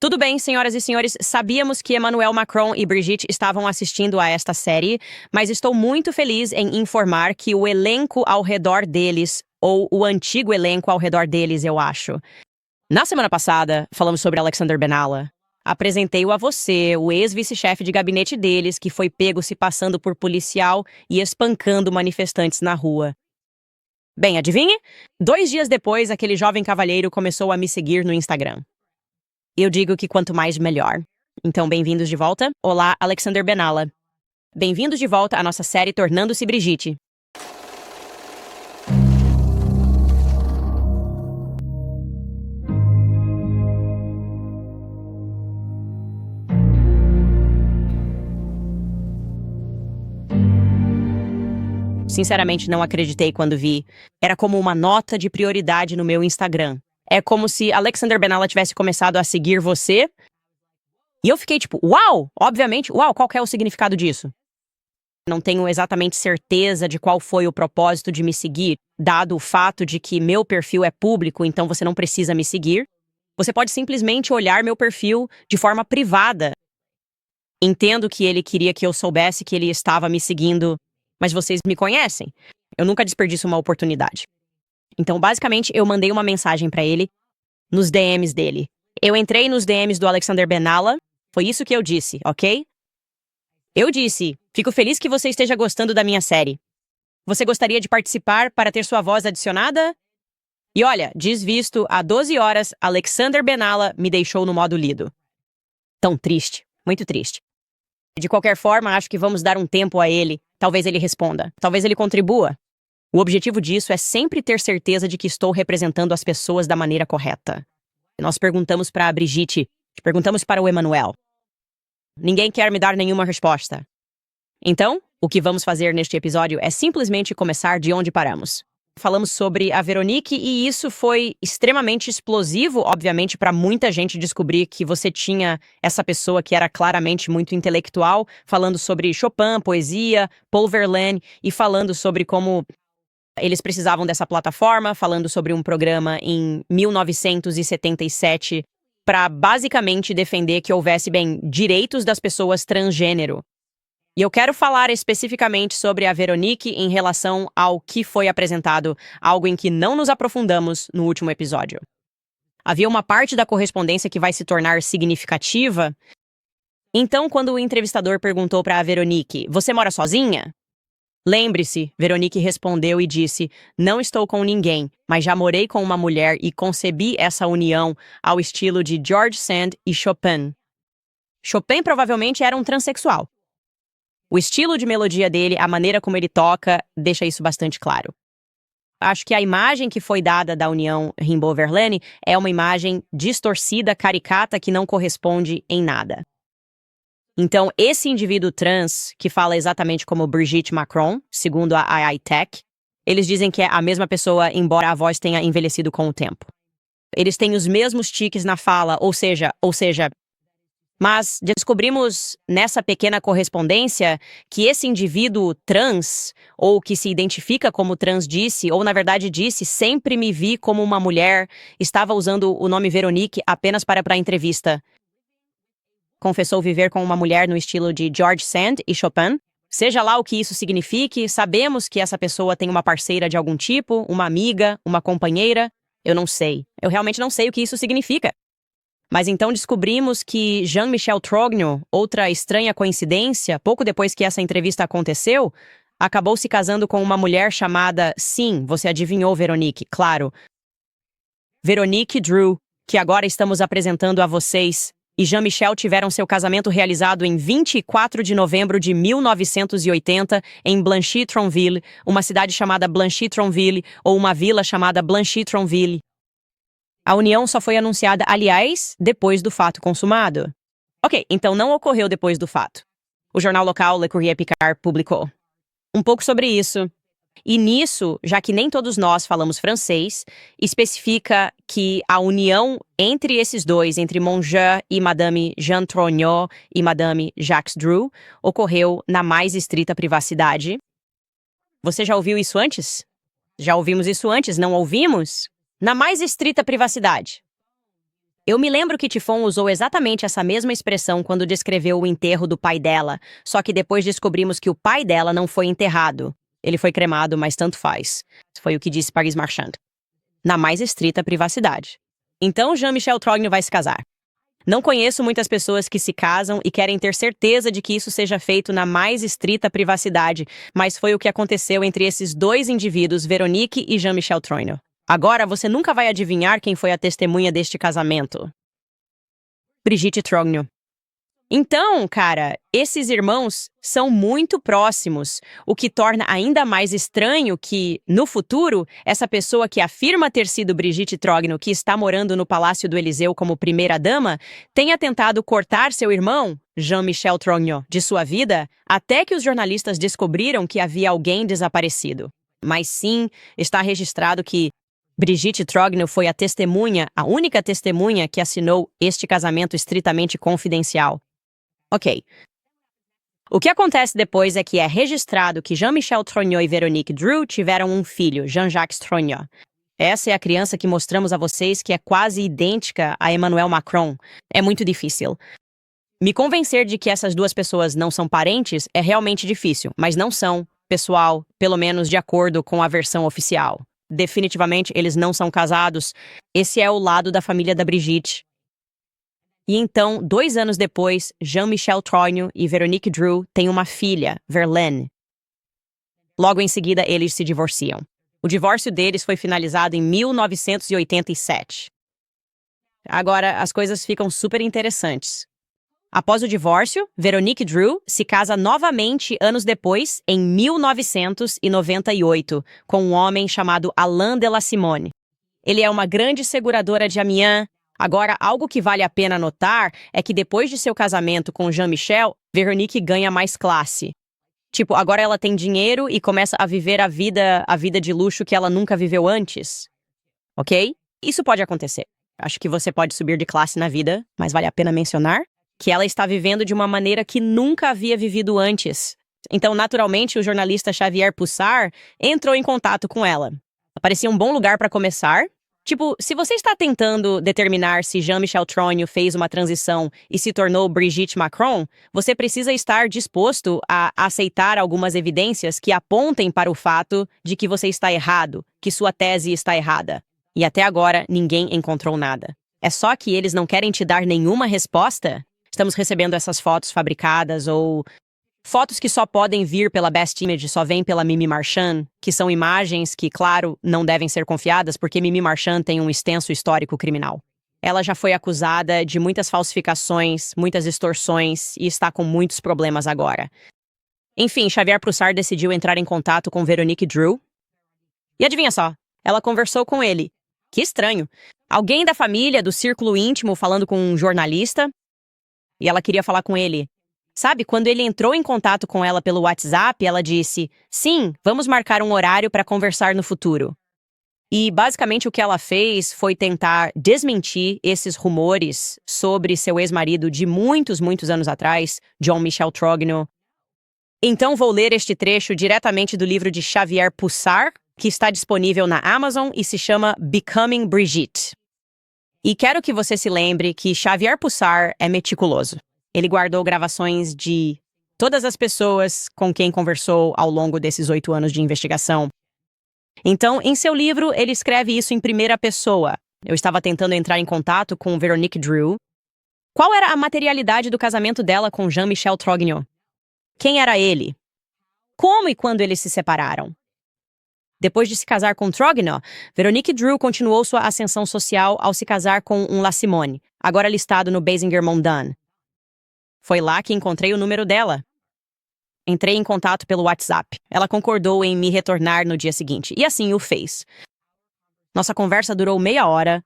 Tudo bem, senhoras e senhores, sabíamos que Emmanuel Macron e Brigitte estavam assistindo a esta série, mas estou muito feliz em informar que o elenco ao redor deles, ou o antigo elenco ao redor deles, eu acho. Na semana passada, falamos sobre Alexander Benalla. Apresentei-o a você, o ex-vice-chefe de gabinete deles, que foi pego se passando por policial e espancando manifestantes na rua. Bem, adivinhe? 2 dias depois, aquele jovem cavalheiro começou a me seguir no Instagram. Eu digo que quanto mais, melhor. Então, bem-vindos de volta. Olá, Alexander Benalla. Bem-vindos de volta à nossa série Tornando-se Brigitte. Sinceramente, não acreditei quando vi. Era como uma nota de prioridade no meu Instagram. É como se Alexander Benalla tivesse começado a seguir você. E eu fiquei tipo, uau! Obviamente, uau, qual que é o significado disso? Não tenho exatamente certeza de qual foi o propósito de me seguir, dado o fato de que meu perfil é público, então você não precisa me seguir. Você pode simplesmente olhar meu perfil de forma privada. Entendo que ele queria que eu soubesse que ele estava me seguindo, mas vocês me conhecem. Eu nunca desperdiço uma oportunidade. Então, basicamente, eu mandei uma mensagem pra ele nos DMs dele. Eu entrei nos DMs do Alexander Benalla. Foi isso que eu disse, ok? Eu disse, fico feliz que você esteja gostando da minha série. Você gostaria de participar para ter sua voz adicionada? E olha, diz visto, há 12 horas, Alexander Benalla me deixou no modo lido. Tão triste, muito triste. De qualquer forma, acho que vamos dar um tempo a ele. Talvez ele responda. Talvez ele contribua. O objetivo disso é sempre ter certeza de que estou representando as pessoas da maneira correta. Nós perguntamos para a Brigitte, perguntamos para o Emmanuel. Ninguém quer me dar nenhuma resposta. Então, o que vamos fazer neste episódio é simplesmente começar de onde paramos. Falamos sobre a Veronique e isso foi extremamente explosivo, obviamente, para muita gente descobrir que você tinha essa pessoa que era claramente muito intelectual, falando sobre Chopin, poesia, Paul Verlaine e falando sobre como eles precisavam dessa plataforma, falando sobre um programa em 1977 para basicamente defender que houvesse, direitos das pessoas transgênero. E eu quero falar especificamente sobre a Veronique em relação ao que foi apresentado, algo em que não nos aprofundamos no último episódio. Havia uma parte da correspondência que vai se tornar significativa. Então, quando o entrevistador perguntou para a Veronique, "Você mora sozinha?" Lembre-se, Veronique respondeu e disse, "Não estou com ninguém, mas já morei com uma mulher e concebi essa união ao estilo de George Sand e Chopin." Chopin provavelmente era um transexual. O estilo de melodia dele, a maneira como ele toca, deixa isso bastante claro. Acho que a imagem que foi dada da união Rimbaud-Verlaine é uma imagem distorcida, caricata, que não corresponde em nada. Então, esse indivíduo trans, que fala exatamente como Brigitte Macron, segundo a AI Tech, eles dizem que é a mesma pessoa, embora a voz tenha envelhecido com o tempo. Eles têm os mesmos tiques na fala, ou seja, mas descobrimos nessa pequena correspondência que esse indivíduo trans, ou que se identifica como trans disse, ou na verdade disse, sempre me vi como uma mulher, estava usando o nome Veronique apenas para a entrevista. Confessou viver com uma mulher no estilo de George Sand e Chopin. Seja lá o que isso signifique, sabemos que essa pessoa tem uma parceira de algum tipo, uma amiga, uma companheira. Eu não sei. Eu realmente não sei o que isso significa. Mas então descobrimos que Jean-Michel Trogneux, outra estranha coincidência, pouco depois que essa entrevista aconteceu, acabou se casando com uma mulher chamada, sim, você adivinhou, Veronique, claro, Veronique Drew, que agora estamos apresentando a vocês, e Jean-Michel tiveram seu casamento realizado em 24 de novembro de 1980 em Blanchy-Tronville, uma cidade chamada Blanchy-Tronville ou uma vila chamada Blanchy-Tronville. A união só foi anunciada, aliás, depois do fato consumado. Ok, então não ocorreu depois do fato. O jornal local Le Courrier Picard publicou um pouco sobre isso. E nisso, já que nem todos nós falamos francês, especifica que a união entre esses dois, entre Monjean e Madame Jean Trogneux e Madame Jacques Drew, ocorreu na mais estrita privacidade. Você já ouviu isso antes? Já ouvimos isso antes, não ouvimos? Na mais estrita privacidade. Eu me lembro que Tifon usou exatamente essa mesma expressão quando descreveu o enterro do pai dela, só que depois descobrimos que o pai dela não foi enterrado. Ele foi cremado, mas tanto faz. Foi o que disse Paris Marchand. Na mais estrita privacidade. Então Jean-Michel Trogno vai se casar. Não conheço muitas pessoas que se casam e querem ter certeza de que isso seja feito na mais estrita privacidade, mas foi o que aconteceu entre esses dois indivíduos, Veronique e Jean-Michel Trogno. Agora você nunca vai adivinhar quem foi a testemunha deste casamento. Brigitte Trogno. Então, cara, esses irmãos são muito próximos, o que torna ainda mais estranho que, no futuro, essa pessoa que afirma ter sido Brigitte Trogno, que está morando no Palácio do Eliseu como primeira-dama, tenha tentado cortar seu irmão, Jean-Michel Trogno, de sua vida, até que os jornalistas descobriram que havia alguém desaparecido. Mas sim, está registrado que Brigitte Trogno foi a testemunha, a única testemunha que assinou este casamento estritamente confidencial. Ok. O que acontece depois é que é registrado que Jean-Michel Trogno e Veronique Drew tiveram um filho, Jean-Jacques Trogno. Essa é a criança que mostramos a vocês que é quase idêntica a Emmanuel Macron. É muito difícil. Me convencer de que essas duas pessoas não são parentes é realmente difícil, mas não são, pessoal, pelo menos de acordo com a versão oficial. Definitivamente, eles não são casados. Esse é o lado da família da Brigitte. E então, 2 anos depois, Jean-Michel Trogno e Veronique Drew têm uma filha, Verlaine. Logo em seguida, eles se divorciam. O divórcio deles foi finalizado em 1987. Agora, as coisas ficam super interessantes. Após o divórcio, Veronique Drew se casa novamente anos depois, em 1998, com um homem chamado Alain de la Simone. Ele é uma grande seguradora de Amiens. Agora, algo que vale a pena notar é que depois de seu casamento com Jean-Michel, Veronique ganha mais classe. Tipo, agora ela tem dinheiro e começa a viver a vida de luxo que ela nunca viveu antes. Ok? Isso pode acontecer. Acho que você pode subir de classe na vida, mas vale a pena mencionar que ela está vivendo de uma maneira que nunca havia vivido antes. Então, naturalmente, o jornalista Xavier Pussar entrou em contato com ela. Parecia um bom lugar para começar. Tipo, se você está tentando determinar se Jean-Michel Trogno fez uma transição e se tornou Brigitte Macron, você precisa estar disposto a aceitar algumas evidências que apontem para o fato de que você está errado, que sua tese está errada. E até agora, ninguém encontrou nada. É só que eles não querem te dar nenhuma resposta? Estamos recebendo essas fotos fabricadas ou fotos que só podem vir pela Best Image, só vêm pela Mimi Marchand, que são imagens que, claro, não devem ser confiadas porque Mimi Marchand tem um extenso histórico criminal. Ela já foi acusada de muitas falsificações, muitas extorsões e está com muitos problemas agora. Enfim, Xavier Pussar decidiu entrar em contato com Veronique Drew. E adivinha só, ela conversou com ele. Que estranho. Alguém da família, do círculo íntimo, falando com um jornalista. E ela queria falar com ele. Sabe, quando ele entrou em contato com ela pelo WhatsApp, ela disse, sim, vamos marcar um horário para conversar no futuro. E basicamente o que ela fez foi tentar desmentir esses rumores sobre seu ex-marido de muitos, muitos anos atrás, Jean-Michel Trogno. Então vou ler este trecho diretamente do livro de Xavier Pussar, que está disponível na Amazon e se chama Becoming Brigitte. E quero que você se lembre que Xavier Pussar é meticuloso. Ele guardou gravações de todas as pessoas com quem conversou ao longo desses 8 anos de investigação. Então, em seu livro, ele escreve isso em primeira pessoa. Eu estava tentando entrar em contato com Veronique Drew. Qual era a materialidade do casamento dela com Jean-Michel Trogno? Quem era ele? Como e quando eles se separaram? Depois de se casar com Trogno, Veronique Drew continuou sua ascensão social ao se casar com um La Simone, agora listado no Basinger Mondan. Foi lá que encontrei o número dela. Entrei em contato pelo WhatsApp. Ela concordou em me retornar no dia seguinte, e assim o fez. Nossa conversa durou meia hora,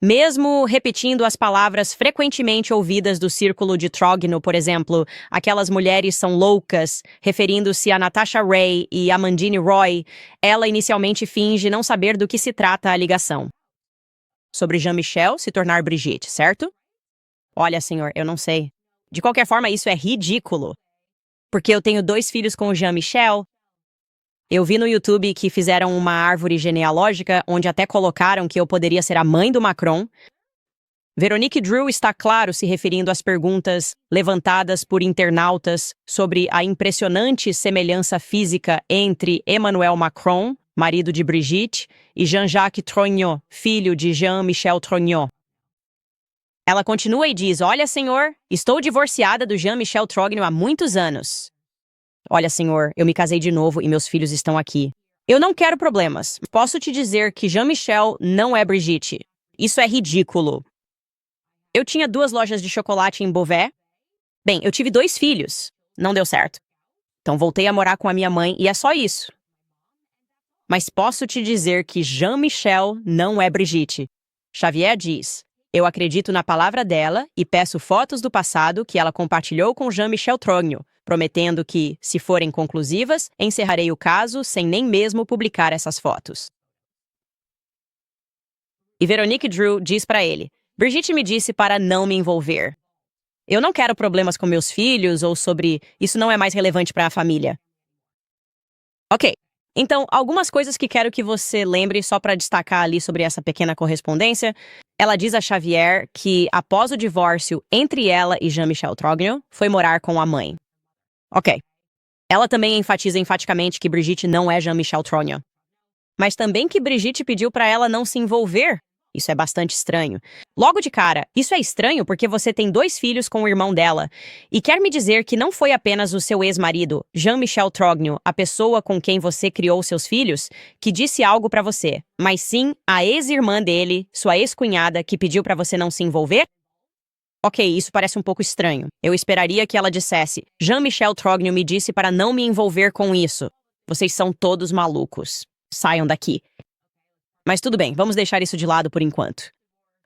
mesmo repetindo as palavras frequentemente ouvidas do círculo de Trogno, por exemplo, aquelas mulheres são loucas, referindo-se a Natasha Ray e Amandine Roy, ela inicialmente finge não saber do que se trata a ligação. Sobre Jean-Michel se tornar Brigitte, certo? Olha, senhor, eu não sei. De qualquer forma, isso é ridículo. Porque eu tenho 2 filhos com o Jean-Michel. Eu vi no YouTube que fizeram uma árvore genealógica onde até colocaram que eu poderia ser a mãe do Macron. Veronique Drew está claro se referindo às perguntas levantadas por internautas sobre a impressionante semelhança física entre Emmanuel Macron, marido de Brigitte, e Jean-Jacques Trogneux, filho de Jean-Michel Trogneux. Ela continua e diz: "Olha, senhor, estou divorciada do Jean-Michel Trogneux há muitos anos. Olha, senhor, eu me casei de novo e meus filhos estão aqui. Eu não quero problemas. Posso te dizer que Jean-Michel não é Brigitte. Isso é ridículo. Eu tinha 2 lojas de chocolate em Beauvais. Bem, eu tive 2 filhos. Não deu certo. Então voltei a morar com a minha mãe e é só isso. Mas posso te dizer que Jean-Michel não é Brigitte." Xavier diz: "Eu acredito na palavra dela e peço fotos do passado que ela compartilhou com Jean-Michel Trogneux, prometendo que, se forem conclusivas, encerrarei o caso sem nem mesmo publicar essas fotos." E Veronique Drew diz para ele: "Brigitte me disse para não me envolver. Eu não quero problemas com meus filhos ou sobre... Isso não é mais relevante para a família." Ok. Então, algumas coisas que quero que você lembre só para destacar ali sobre essa pequena correspondência. Ela diz a Xavier que, após o divórcio entre ela e Jean-Michel Trogneux, foi morar com a mãe. Ok. Ela também enfatiza enfaticamente que Brigitte não é Jean-Michel Trogneux. Mas também que Brigitte pediu para ela não se envolver. Isso é bastante estranho. Logo de cara, isso é estranho porque você tem 2 filhos com o irmão dela. E quer me dizer que não foi apenas o seu ex-marido, Jean-Michel Trogneux, a pessoa com quem você criou seus filhos, que disse algo pra você, mas sim a ex-irmã dele, sua ex-cunhada, que pediu pra você não se envolver? Ok, isso parece um pouco estranho. Eu esperaria que ela dissesse: "Jean-Michel Trogneux me disse para não me envolver com isso. Vocês são todos malucos. Saiam daqui." Mas tudo bem, vamos deixar isso de lado por enquanto.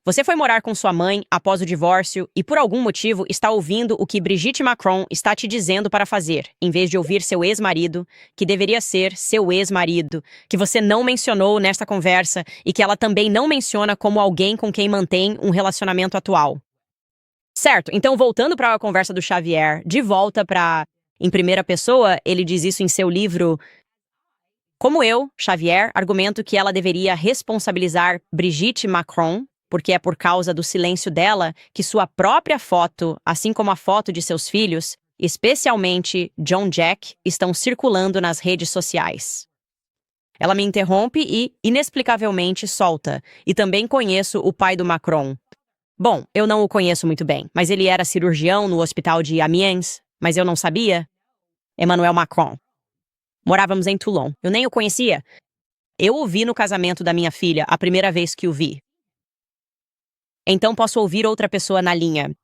Você foi morar com sua mãe após o divórcio e, por algum motivo, está ouvindo o que Brigitte Macron está te dizendo para fazer, em vez de ouvir seu ex-marido, que deveria ser seu ex-marido, que você não mencionou nesta conversa e que ela também não menciona como alguém com quem mantém um relacionamento atual. Certo, então voltando para a conversa do Xavier, de volta para... Em primeira pessoa, ele diz isso em seu livro... Como eu, Xavier, argumento que ela deveria responsabilizar Brigitte Macron, porque é por causa do silêncio dela que sua própria foto, assim como a foto de seus filhos, especialmente John Jack, estão circulando nas redes sociais. Ela me interrompe e, inexplicavelmente, solta. E também conheço o pai do Macron. Bom, eu não o conheço muito bem, mas ele era cirurgião no hospital de Amiens, mas eu não sabia. Emmanuel Macron. Morávamos em Toulon. Eu nem o conhecia. Eu o vi no casamento da minha filha, a primeira vez que o vi. Então posso ouvir outra pessoa na linha.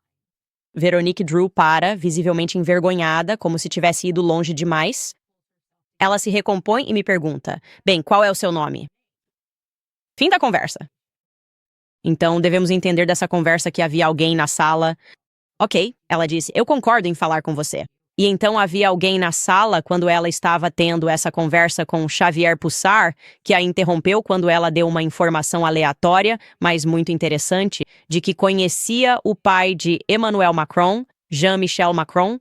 Veronique Drew para, visivelmente envergonhada, como se tivesse ido longe demais. Ela se recompõe e me pergunta: "Bem, qual é o seu nome?" Fim da conversa. Então devemos entender dessa conversa que havia alguém na sala. Ok, ela disse, eu concordo em falar com você. E então havia alguém na sala quando ela estava tendo essa conversa com Xavier Pussar, que a interrompeu quando ela deu uma informação aleatória, mas muito interessante, de que conhecia o pai de Emmanuel Macron, Jean-Michel Macron,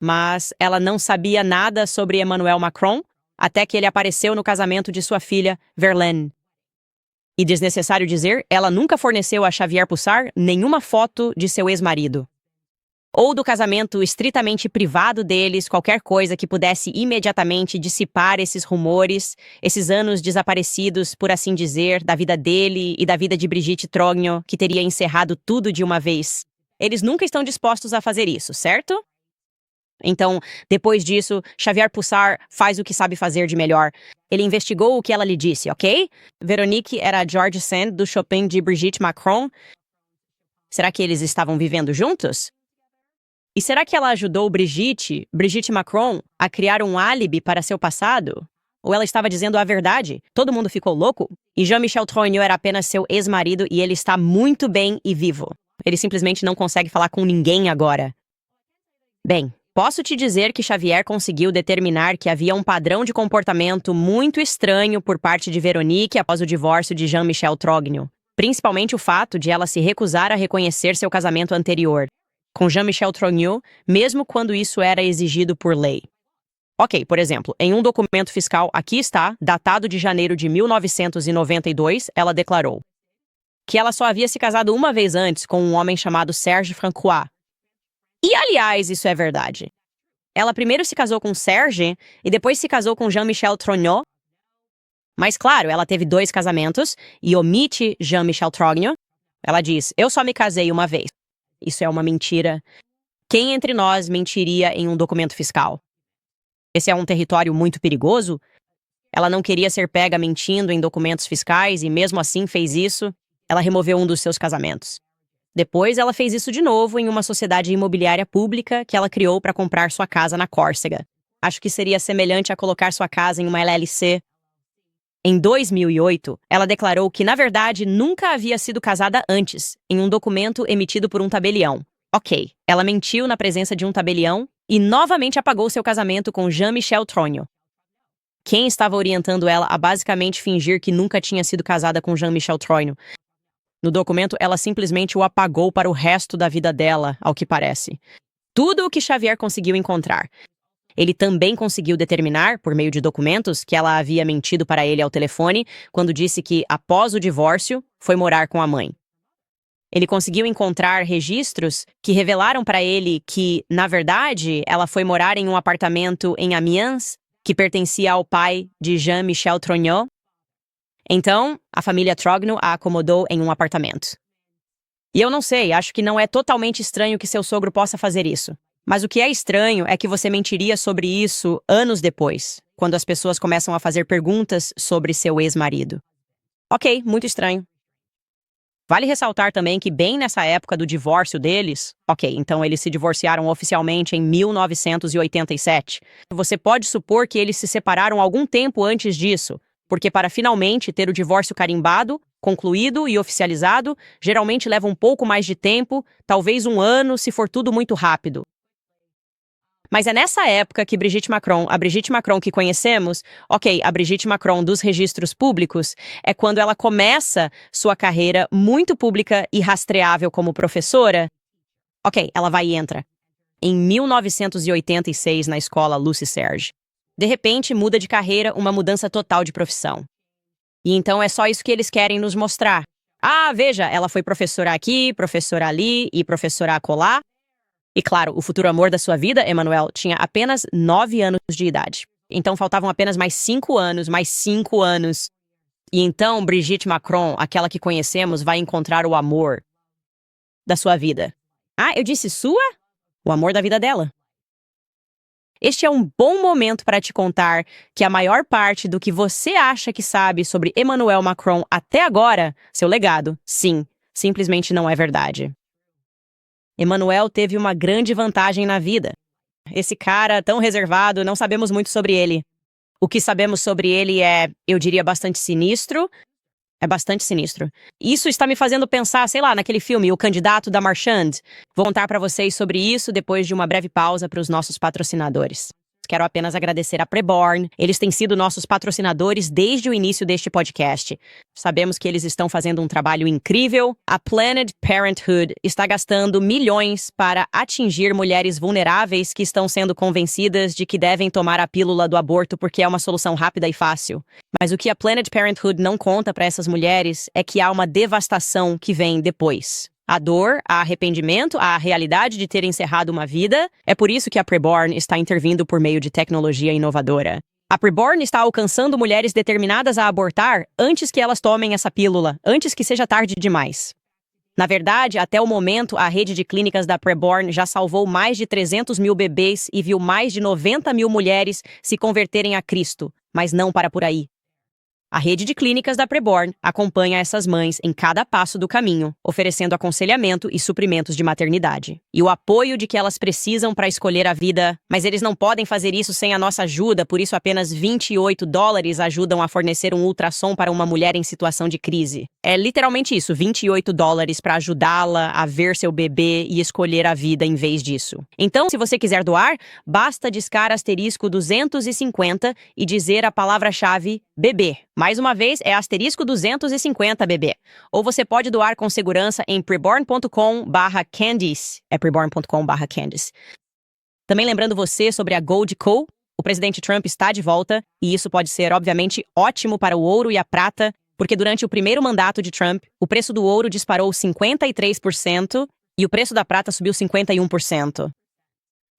mas ela não sabia nada sobre Emmanuel Macron até que ele apareceu no casamento de sua filha, Verlaine. E desnecessário dizer, ela nunca forneceu a Xavier Pussar nenhuma foto de seu ex-marido. Ou do casamento estritamente privado deles, qualquer coisa que pudesse imediatamente dissipar esses rumores, esses anos desaparecidos, por assim dizer, da vida dele e da vida de Brigitte Trogneux, que teria encerrado tudo de uma vez. Eles nunca estão dispostos a fazer isso, certo? Então, depois disso, Xavier Pussar faz o que sabe fazer de melhor. Ele investigou o que ela lhe disse, ok? Veronique era a George Sand do shopping de Brigitte Macron. Será que eles estavam vivendo juntos? E será que ela ajudou Brigitte Macron, a criar um álibi para seu passado? Ou ela estava dizendo a verdade? Todo mundo ficou louco? E Jean-Michel Trogneux era apenas seu ex-marido e ele está muito bem e vivo. Ele simplesmente não consegue falar com ninguém agora. Bem, posso te dizer que Xavier conseguiu determinar que havia um padrão de comportamento muito estranho por parte de Veronique após o divórcio de Jean-Michel Trogneux. Principalmente o fato de ela se recusar a reconhecer seu casamento anterior com Jean-Michel Trogneux, mesmo quando isso era exigido por lei. Ok, por exemplo, em um documento fiscal, aqui está, datado de janeiro de 1992, ela declarou: que ela só havia se casado uma vez antes com um homem chamado Serge Francois. E, aliás, isso é verdade. Ela primeiro se casou com Serge e depois se casou com Jean-Michel Trogneux. Mas, claro, ela teve 2 casamentos e omite Jean-Michel Trogneux. Ela diz, eu só me casei uma vez. Isso é uma mentira. Quem entre nós mentiria em um documento fiscal? Esse é um território muito perigoso. Ela não queria ser pega mentindo em documentos fiscais e mesmo assim fez isso. Ela removeu um dos seus casamentos. Depois, ela fez isso de novo em uma sociedade imobiliária pública que ela criou para comprar sua casa na Córcega. Acho que seria semelhante a colocar sua casa em uma LLC. Em 2008, ela declarou que, na verdade, nunca havia sido casada antes, em um documento emitido por um tabelião. Ok, ela mentiu na presença de um tabelião e novamente apagou seu casamento com Jean-Michel Trogneux. Quem estava orientando ela a basicamente fingir que nunca tinha sido casada com Jean-Michel Trogneux? No documento, ela simplesmente o apagou para o resto da vida dela, ao que parece. Tudo o que Xavier conseguiu encontrar. Ele também conseguiu determinar, por meio de documentos, que ela havia mentido para ele ao telefone quando disse que, após o divórcio, foi morar com a mãe. Ele conseguiu encontrar registros que revelaram para ele que, na verdade, ela foi morar em um apartamento em Amiens, que pertencia ao pai de Jean-Michel Trogneux. Então, a família Trogneux a acomodou em um apartamento. E eu não sei, acho que não é totalmente estranho que seu sogro possa fazer isso. Mas o que é estranho é que você mentiria sobre isso anos depois, quando as pessoas começam a fazer perguntas sobre seu ex-marido. Ok, muito estranho. Vale ressaltar também que bem nessa época do divórcio deles, ok, então eles se divorciaram oficialmente em 1987. Você pode supor que eles se separaram algum tempo antes disso, porque para finalmente ter o divórcio carimbado, concluído e oficializado, geralmente leva um pouco mais de tempo, talvez 1 ano, se for tudo muito rápido. Mas é nessa época que Brigitte Macron, a Brigitte Macron que conhecemos, ok, a Brigitte Macron dos registros públicos, é quando ela começa sua carreira muito pública e rastreável como professora. Ok, ela vai e entra. Em 1986, na escola Lucie Serge. De repente, muda de carreira, uma mudança total de profissão. E então é só isso que eles querem nos mostrar. Ah, veja, ela foi professora aqui, professora ali e professora acolá. E claro, o futuro amor da sua vida, Emmanuel, tinha apenas 9 anos de idade. Então faltavam apenas mais 5 anos, mais 5 anos. E então Brigitte Macron, aquela que conhecemos, vai encontrar o amor da sua vida. Ah, eu disse sua? O amor da vida dela. Este é um bom momento para te contar que a maior parte do que você acha que sabe sobre Emmanuel Macron até agora, seu legado, sim, simplesmente não é verdade. Emmanuel teve uma grande vantagem na vida. Esse cara tão reservado, não sabemos muito sobre ele. O que sabemos sobre ele é, eu diria, bastante sinistro. É bastante sinistro. Isso está me fazendo pensar, sei lá, naquele filme, O Candidato da Marchand. Vou contar para vocês sobre isso depois de uma breve pausa para os nossos patrocinadores. Quero apenas agradecer a Preborn. Eles têm sido nossos patrocinadores desde o início deste podcast. Sabemos que eles estão fazendo um trabalho incrível. A Planned Parenthood está gastando milhões para atingir mulheres vulneráveis que estão sendo convencidas de que devem tomar a pílula do aborto porque é uma solução rápida e fácil. Mas o que a Planned Parenthood não conta para essas mulheres é que há uma devastação que vem depois. A dor, a arrependimento, a realidade de ter encerrado uma vida. É por isso que a Preborn está intervindo por meio de tecnologia inovadora. A Preborn está alcançando mulheres determinadas a abortar antes que elas tomem essa pílula, antes que seja tarde demais. Na verdade, até o momento, a rede de clínicas da Preborn já salvou mais de 300 mil bebês e viu mais de 90 mil mulheres se converterem a Cristo, mas não para por aí. A rede de clínicas da Preborn acompanha essas mães em cada passo do caminho, oferecendo aconselhamento e suprimentos de maternidade. E o apoio de que elas precisam para escolher a vida, mas eles não podem fazer isso sem a nossa ajuda, por isso apenas $28 ajudam a fornecer um ultrassom para uma mulher em situação de crise. É literalmente isso, $28 para ajudá-la a ver seu bebê e escolher a vida em vez disso. Então, se você quiser doar, basta discar asterisco 250 e dizer a palavra-chave bebê. Mais uma vez, é asterisco 250, bebê. Ou você pode doar com segurança em preborn.com/candice. É preborn.com/candice. Também lembrando você sobre a Gold Co. O presidente Trump está de volta, e isso pode ser, obviamente, ótimo para o ouro e a prata. porque durante o primeiro mandato de Trump, o preço do ouro disparou 53% e o preço da prata subiu 51%.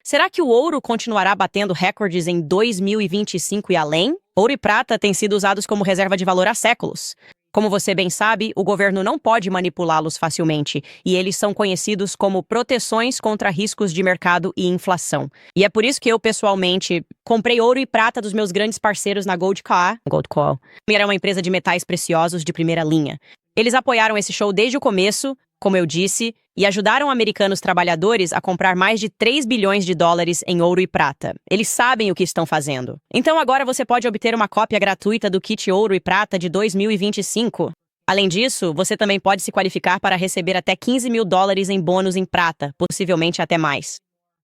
Será que o ouro continuará batendo recordes em 2025 e além? Ouro e prata têm sido usados como reserva de valor há séculos. Como você bem sabe, o governo não pode manipulá-los facilmente, e eles são conhecidos como proteções contra riscos de mercado e inflação. E é por isso que eu, pessoalmente, comprei ouro e prata dos meus grandes parceiros na Gold Call. Era uma empresa de metais preciosos de primeira linha. Eles apoiaram esse show desde o começo, como eu disse, e ajudaram americanos trabalhadores a comprar mais de 3 bilhões de dólares em ouro e prata. Eles sabem o que estão fazendo. Então agora você pode obter uma cópia gratuita do kit Ouro e Prata de 2025. Além disso, você também pode se qualificar para receber até 15 mil dólares em bônus em prata, possivelmente até mais.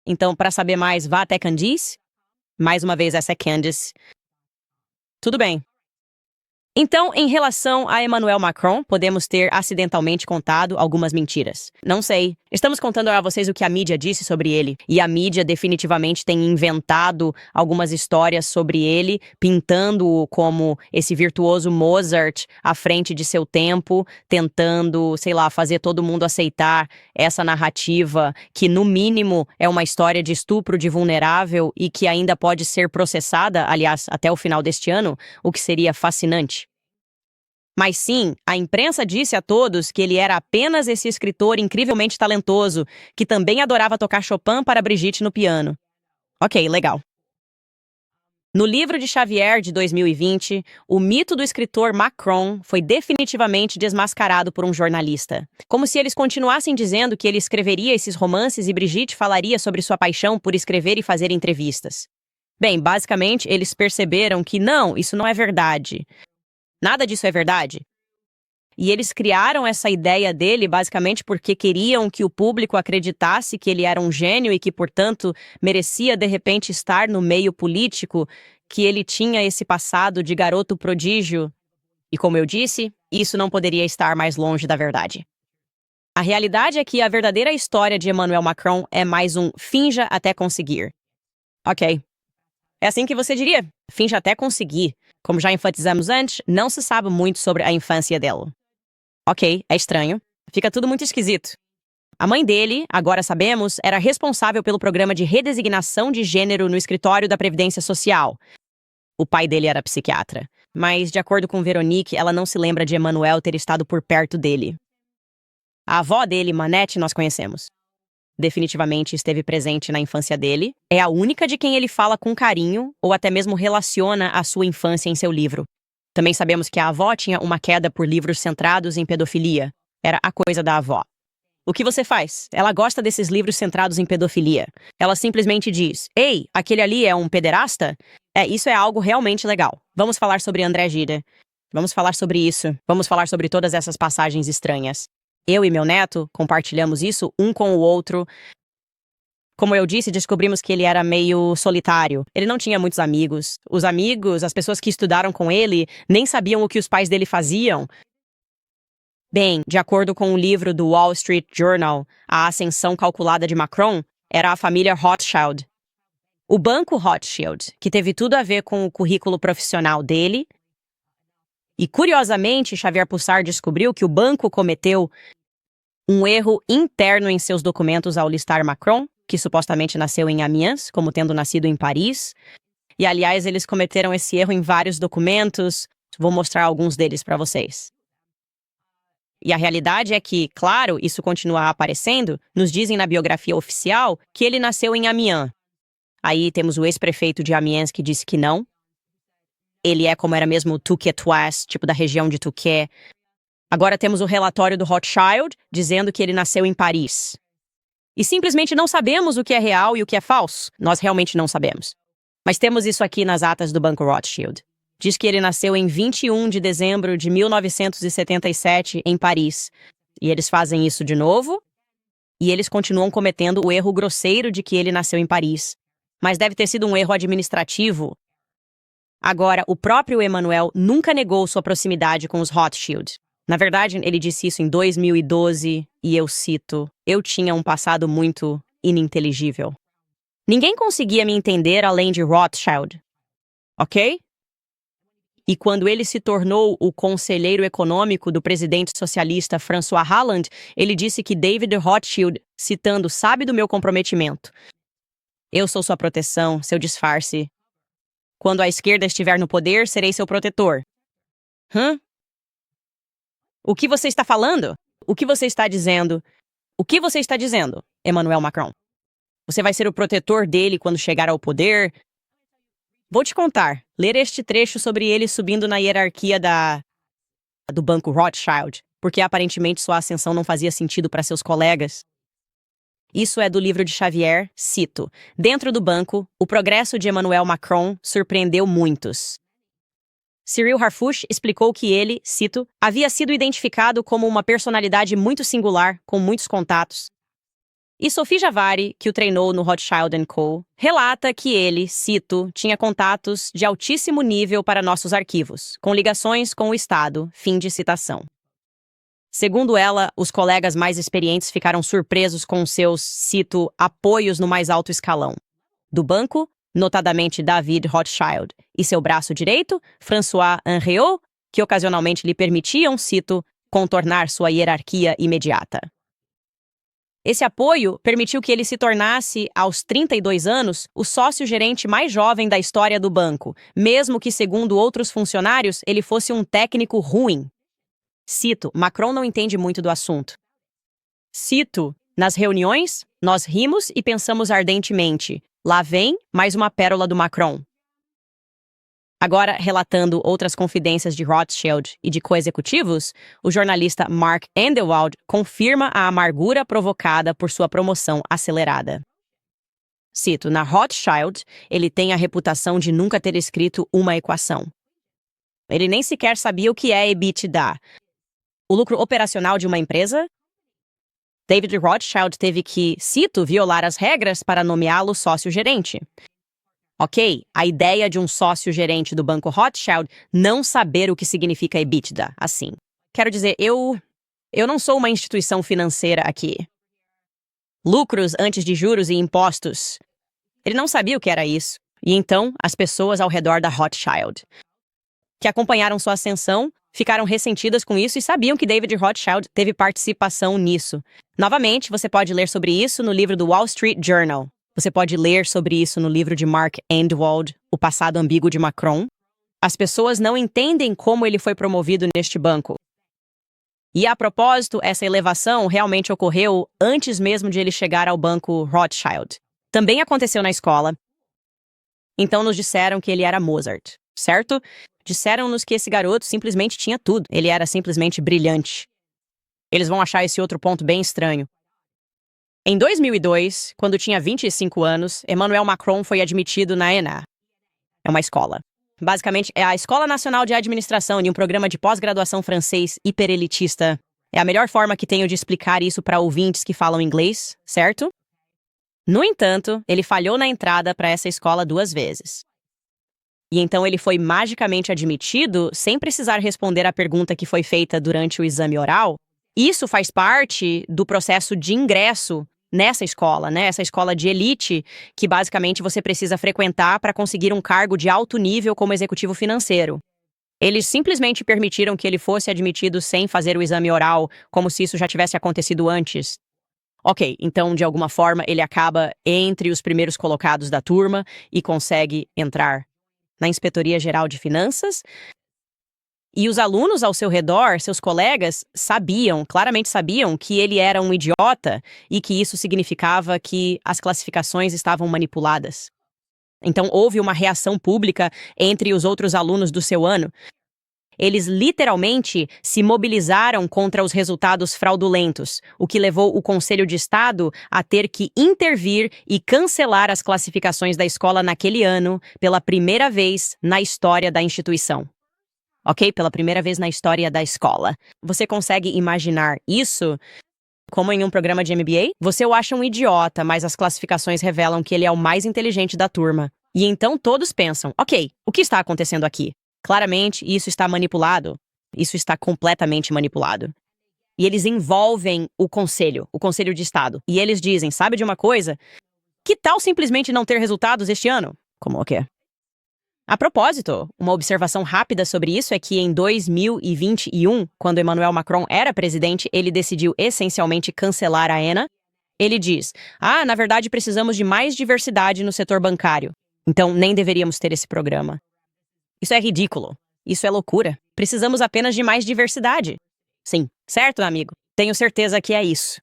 Então, para saber mais, vá até Candice. Mais uma vez, essa é Candice. Tudo bem. Então, em relação a Emmanuel Macron, podemos ter acidentalmente contado algumas mentiras. Não sei. Estamos contando a vocês o que a mídia disse sobre ele. E a mídia definitivamente tem inventado algumas histórias sobre ele, pintando-o como esse virtuoso Mozart à frente de seu tempo, tentando, sei lá, fazer todo mundo aceitar essa narrativa que, no mínimo, é uma história de estupro de vulnerável e que ainda pode ser processada, aliás, até o final deste ano, o que seria fascinante. Mas sim, a imprensa disse a todos que ele era apenas esse escritor incrivelmente talentoso, que também adorava tocar Chopin para Brigitte no piano. Ok, legal. No livro de Xavier de 2020, o mito do escritor Macron foi definitivamente desmascarado por um jornalista. Como se eles continuassem dizendo que ele escreveria esses romances e Brigitte falaria sobre sua paixão por escrever e fazer entrevistas. Bem, basicamente, eles perceberam que não, isso não é verdade. Nada disso é verdade. E eles criaram essa ideia dele basicamente porque queriam que o público acreditasse que ele era um gênio e que, portanto, merecia de repente estar no meio político, que ele tinha esse passado de garoto prodígio. E como eu disse, isso não poderia estar mais longe da verdade. A realidade é que a verdadeira história de Emmanuel Macron é mais um finja até conseguir. Ok. É assim que você diria, finja até conseguir. Como já enfatizamos antes, não se sabe muito sobre a infância dele. Ok, é estranho. Fica tudo muito esquisito. A mãe dele, agora sabemos, era responsável pelo programa de redesignação de gênero no escritório da Previdência Social. O pai dele era psiquiatra. Mas, de acordo com Veronique, ela não se lembra de Emmanuel ter estado por perto dele. A avó dele, Manette, nós conhecemos. Definitivamente esteve presente na infância dele. É a única de quem ele fala com carinho ou até mesmo relaciona a sua infância em seu livro. Também sabemos que a avó tinha uma queda por livros centrados em pedofilia. Era a coisa da avó. O que você faz? Ela gosta desses livros centrados em pedofilia. Ela simplesmente diz, ei, aquele ali é um pederasta? Isso é algo realmente legal. Vamos falar sobre André Gide. Vamos falar sobre isso. Vamos falar sobre todas essas passagens estranhas. Eu e meu neto compartilhamos isso um com o outro. Como eu disse, descobrimos que ele era meio solitário. Ele não tinha muitos amigos. Os amigos, as pessoas que estudaram com ele, nem sabiam o que os pais dele faziam. Bem, de acordo com o livro do Wall Street Journal, a ascensão calculada de Macron era a família Rothschild. O banco Rothschild, que teve tudo a ver com o currículo profissional dele. E, curiosamente, Xavier Pussar descobriu que o banco cometeu um erro interno em seus documentos ao listar Macron, que supostamente nasceu em Amiens, como tendo nascido em Paris. E, aliás, eles cometeram esse erro em vários documentos. Vou mostrar alguns deles para vocês. E a realidade é que, claro, isso continua aparecendo, nos dizem na biografia oficial que ele nasceu em Amiens. Aí temos o ex-prefeito de Amiens que disse que não. Ele é como era mesmo Touquet-Ouest, tipo da região de Touquet. Agora temos o relatório do Rothschild, dizendo que ele nasceu em Paris. E simplesmente não sabemos o que é real e o que é falso. Nós realmente não sabemos. Mas temos isso aqui nas atas do Banco Rothschild. Diz que ele nasceu em 21 de dezembro de 1977 em Paris. E eles fazem isso de novo. E eles continuam cometendo o erro grosseiro de que ele nasceu em Paris. Mas deve ter sido um erro administrativo. Agora, o próprio Emmanuel nunca negou sua proximidade com os Rothschild. Na verdade, ele disse isso em 2012, e eu cito, eu tinha um passado muito ininteligível. Ninguém conseguia me entender além de Rothschild. Ok? E quando ele se tornou o conselheiro econômico do presidente socialista François Hollande, ele disse que David Rothschild, citando, sabe do meu comprometimento. Eu sou sua proteção, seu disfarce. Quando a esquerda estiver no poder, serei seu protetor. O que você está falando? O que você está dizendo? O que você está dizendo, Emmanuel Macron? Você vai ser o protetor dele quando chegar ao poder? Vou te contar. Ler este trecho sobre ele subindo na hierarquia do Banco Rothschild, porque aparentemente sua ascensão não fazia sentido para seus colegas. Isso é do livro de Xavier, cito. Dentro do banco, o progresso de Emmanuel Macron surpreendeu muitos. Cyril Harfouch explicou que ele, cito, havia sido identificado como uma personalidade muito singular, com muitos contatos. E Sophie Javari, que o treinou no Rothschild & Co., relata que ele, cito, tinha contatos de altíssimo nível para nossos arquivos, com ligações com o Estado, fim de citação. Segundo ela, os colegas mais experientes ficaram surpresos com seus, cito, apoios no mais alto escalão. Do banco, notadamente David Rothschild, e seu braço direito, François Henriot, que ocasionalmente lhe permitiam, cito, contornar sua hierarquia imediata. Esse apoio permitiu que ele se tornasse, aos 32 anos, o sócio-gerente mais jovem da história do banco, mesmo que, segundo outros funcionários, ele fosse um técnico ruim. Cito, Macron não entende muito do assunto. Cito, nas reuniões, nós rimos e pensamos ardentemente. Lá vem mais uma pérola do Macron. Agora, relatando outras confidências de Rothschild e de co-executivos, o jornalista Mark Endelwald confirma a amargura provocada por sua promoção acelerada. Cito, na Rothschild, ele tem a reputação de nunca ter escrito uma equação. Ele nem sequer sabia o que é EBITDA. O lucro operacional de uma empresa? David Rothschild teve que, cito, violar as regras para nomeá-lo sócio-gerente. Ok, a ideia de um sócio-gerente do Banco Rothschild não saber o que significa EBITDA, assim. Quero dizer, eu não sou uma instituição financeira aqui. Lucros antes de juros e impostos. Ele não sabia o que era isso. E então, as pessoas ao redor da Rothschild, que acompanharam sua ascensão, ficaram ressentidas com isso e sabiam que David Rothschild teve participação nisso. Novamente, você pode ler sobre isso no livro do Wall Street Journal. Você pode ler sobre isso no livro de Mark Endelwald, O Passado Ambíguo de Macron. As pessoas não entendem como ele foi promovido neste banco. E, a propósito, essa elevação realmente ocorreu antes mesmo de ele chegar ao banco Rothschild. Também aconteceu na escola. Então nos disseram que ele era Mozart, certo? Disseram-nos que esse garoto simplesmente tinha tudo. Ele era simplesmente brilhante. Eles vão achar esse outro ponto bem estranho. Em 2002, quando tinha 25 anos, Emmanuel Macron foi admitido na ENA. É uma escola. Basicamente, é a Escola Nacional de Administração de um programa de pós-graduação francês hiperelitista. É a melhor forma que tenho de explicar isso para ouvintes que falam inglês, certo? No entanto, ele falhou na entrada para essa escola 2 vezes. E então ele foi magicamente admitido sem precisar responder à pergunta que foi feita durante o exame oral. Isso faz parte do processo de ingresso nessa escola, né? Essa escola de elite que basicamente você precisa frequentar para conseguir um cargo de alto nível como executivo financeiro. Eles simplesmente permitiram que ele fosse admitido sem fazer o exame oral, como se isso já tivesse acontecido antes. Ok, então de alguma forma ele acaba entre os primeiros colocados da turma e consegue entrar na Inspetoria Geral de Finanças. E os alunos ao seu redor, seus colegas, claramente sabiam que ele era um idiota e que isso significava que as classificações estavam manipuladas. Então houve uma reação pública entre os outros alunos do seu ano. Eles literalmente se mobilizaram contra os resultados fraudulentos, o que levou o Conselho de Estado a ter que intervir e cancelar as classificações da escola naquele ano pela primeira vez na história da instituição. Ok? Pela primeira vez na história da escola. Você consegue imaginar isso como em um programa de MBA? Você o acha um idiota, mas as classificações revelam que ele é o mais inteligente da turma. E então todos pensam, ok, o que está acontecendo aqui? Claramente, isso está manipulado. Isso está completamente manipulado. E eles envolvem o Conselho de Estado. E eles dizem, sabe de uma coisa? Que tal simplesmente não ter resultados este ano? Como o quê? A propósito, uma observação rápida sobre isso é que em 2021, quando Emmanuel Macron era presidente, ele decidiu essencialmente cancelar a ENA. Ele diz: na verdade precisamos de mais diversidade no setor bancário, então nem deveríamos ter esse programa. Isso é ridículo. Isso é loucura. Precisamos apenas de mais diversidade. Sim, certo, amigo? Tenho certeza que é isso.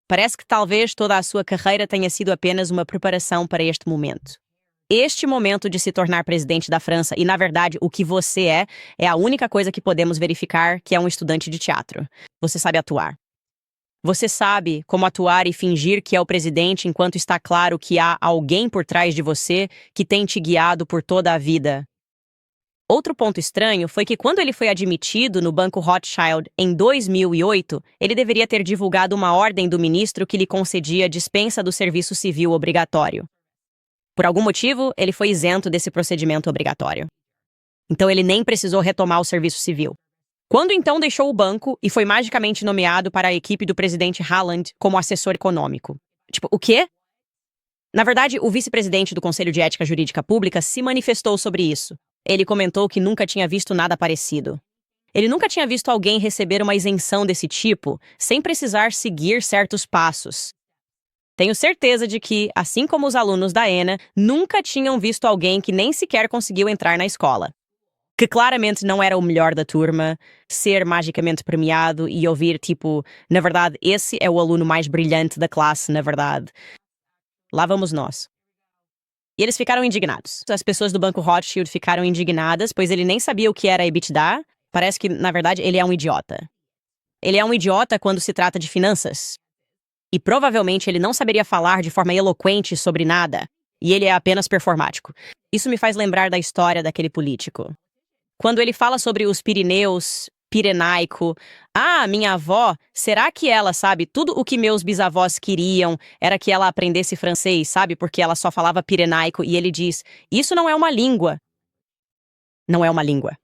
Parece que talvez toda a sua carreira tenha sido apenas uma preparação para este momento. Este momento de se tornar presidente da França, e na verdade o que você é a única coisa que podemos verificar que é um estudante de teatro. Você sabe atuar. Você sabe como atuar e fingir que é o presidente enquanto está claro que há alguém por trás de você que tem te guiado por toda a vida. Outro ponto estranho foi que quando ele foi admitido no Banco Rothschild em 2008, ele deveria ter divulgado uma ordem do ministro que lhe concedia dispensa do serviço civil obrigatório. Por algum motivo, ele foi isento desse procedimento obrigatório. Então ele nem precisou retomar o serviço civil. Quando então deixou o banco e foi magicamente nomeado para a equipe do presidente Haaland como assessor econômico. Tipo, o quê? Na verdade, o vice-presidente do Conselho de Ética Jurídica Pública se manifestou sobre isso. Ele comentou que nunca tinha visto nada parecido. Ele nunca tinha visto alguém receber uma isenção desse tipo sem precisar seguir certos passos. Tenho certeza de que, assim como os alunos da ENA, nunca tinham visto alguém que nem sequer conseguiu entrar na escola. Que claramente não era o melhor da turma, ser magicamente premiado e ouvir tipo, na verdade, esse é o aluno mais brilhante da classe, na verdade. Lá vamos nós. E eles ficaram indignados. As pessoas do Banco Rothschild ficaram indignadas, pois ele nem sabia o que era EBITDA. Parece que, na verdade, ele é um idiota. Ele é um idiota quando se trata de finanças. E provavelmente ele não saberia falar de forma eloquente sobre nada. E ele é apenas performático. Isso me faz lembrar da história daquele político. Quando ele fala sobre os Pirineus, Pirenaico, minha avó, será que ela, sabe, tudo o que meus bisavós queriam era que ela aprendesse francês, sabe, porque ela só falava Pirenaico, e ele diz, isso não é uma língua. Não é uma língua.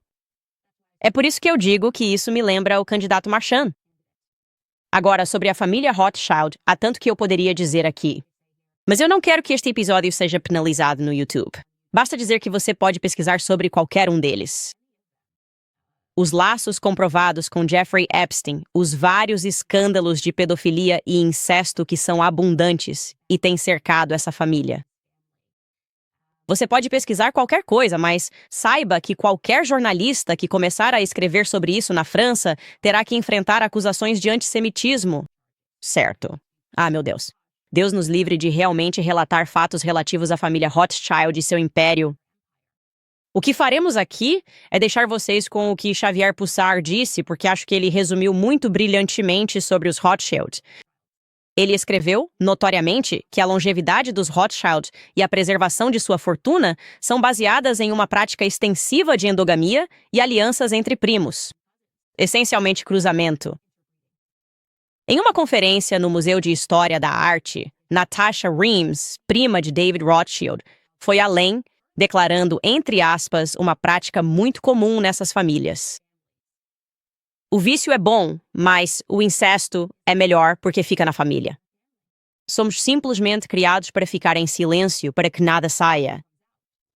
É por isso que eu digo que isso me lembra o candidato Marchand. Agora, sobre a família Rothschild, há tanto que eu poderia dizer aqui. Mas eu não quero que este episódio seja penalizado no YouTube. Basta dizer que você pode pesquisar sobre qualquer um deles. Os laços comprovados com Jeffrey Epstein, os vários escândalos de pedofilia e incesto que são abundantes e têm cercado essa família. Você pode pesquisar qualquer coisa, mas saiba que qualquer jornalista que começar a escrever sobre isso na França terá que enfrentar acusações de antissemitismo. Certo. Meu Deus. Deus nos livre de realmente relatar fatos relativos à família Rothschild e seu império. O que faremos aqui é deixar vocês com o que Xavier Pussar disse, porque acho que ele resumiu muito brilhantemente sobre os Rothschild. Ele escreveu, notoriamente, que a longevidade dos Rothschild e a preservação de sua fortuna são baseadas em uma prática extensiva de endogamia e alianças entre primos. Essencialmente cruzamento. Em uma conferência no Museu de História da Arte, Natasha Reams, prima de David Rothschild, foi além, declarando, entre aspas, uma prática muito comum nessas famílias. O vício é bom, mas o incesto é melhor porque fica na família. Somos simplesmente criados para ficar em silêncio, para que nada saia.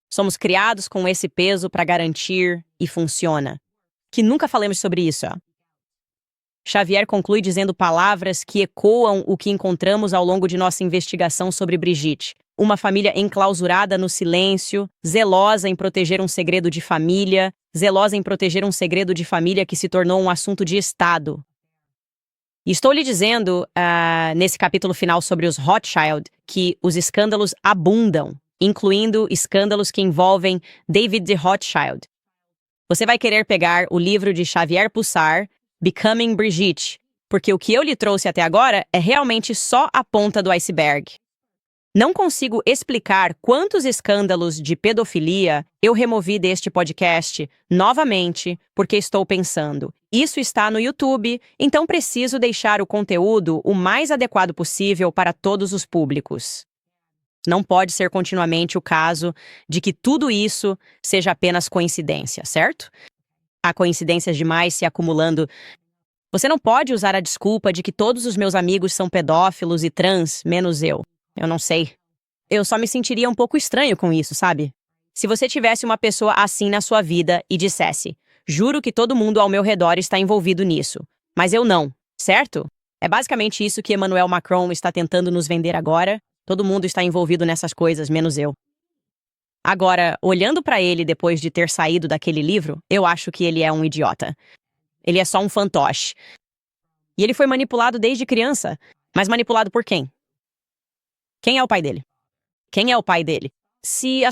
Somos criados com esse peso para garantir e funciona. Que nunca falemos sobre isso. Xavier conclui dizendo palavras que ecoam o que encontramos ao longo de nossa investigação sobre Brigitte. Uma família enclausurada no silêncio, zelosa em proteger um segredo de família, zelosa em proteger um segredo de família que se tornou um assunto de Estado. E estou lhe dizendo, nesse capítulo final sobre os Rothschild, que os escândalos abundam, incluindo escândalos que envolvem David de Rothschild. Você vai querer pegar o livro de Xavier Pussar, Becoming Brigitte, porque o que eu lhe trouxe até agora é realmente só a ponta do iceberg. Não consigo explicar quantos escândalos de pedofilia eu removi deste podcast, novamente, porque estou pensando, isso está no YouTube, então preciso deixar o conteúdo o mais adequado possível para todos os públicos. Não pode ser continuamente o caso de que tudo isso seja apenas coincidência, certo? Há coincidências demais se acumulando. Você não pode usar a desculpa de que todos os meus amigos são pedófilos e trans, menos eu. Eu não sei. Eu só me sentiria um pouco estranho com isso, sabe? Se você tivesse uma pessoa assim na sua vida e dissesse, juro que todo mundo ao meu redor está envolvido nisso, mas eu não, certo? É basicamente isso que Emmanuel Macron está tentando nos vender agora. Todo mundo está envolvido nessas coisas, menos eu. Agora, olhando para ele depois de ter saído daquele livro, eu acho que ele é um idiota. Ele é só um fantoche. E ele foi manipulado desde criança. Mas manipulado por quem? Quem é o pai dele? Quem é o pai dele? Se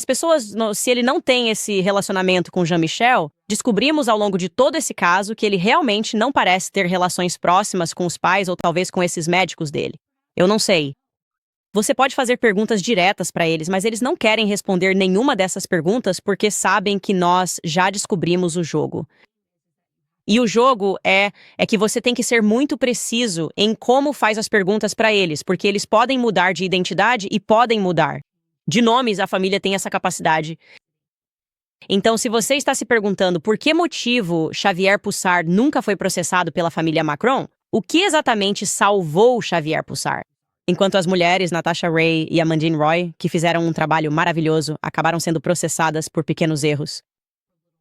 ele não tem esse relacionamento com Jean-Michel, descobrimos ao longo de todo esse caso que ele realmente não parece ter relações próximas com os pais ou talvez com esses médicos dele. Eu não sei. Você pode fazer perguntas diretas para eles, mas eles não querem responder nenhuma dessas perguntas porque sabem que nós já descobrimos o jogo. E o jogo é que você tem que ser muito preciso em como faz as perguntas para eles, porque eles podem mudar de identidade e podem mudar. De nomes, a família tem essa capacidade. Então, se você está se perguntando por que motivo Xavier Pussard nunca foi processado pela família Macron, o que exatamente salvou Xavier Pussard? Enquanto as mulheres, Natasha Ray e Amandine Roy, que fizeram um trabalho maravilhoso, acabaram sendo processadas por pequenos erros.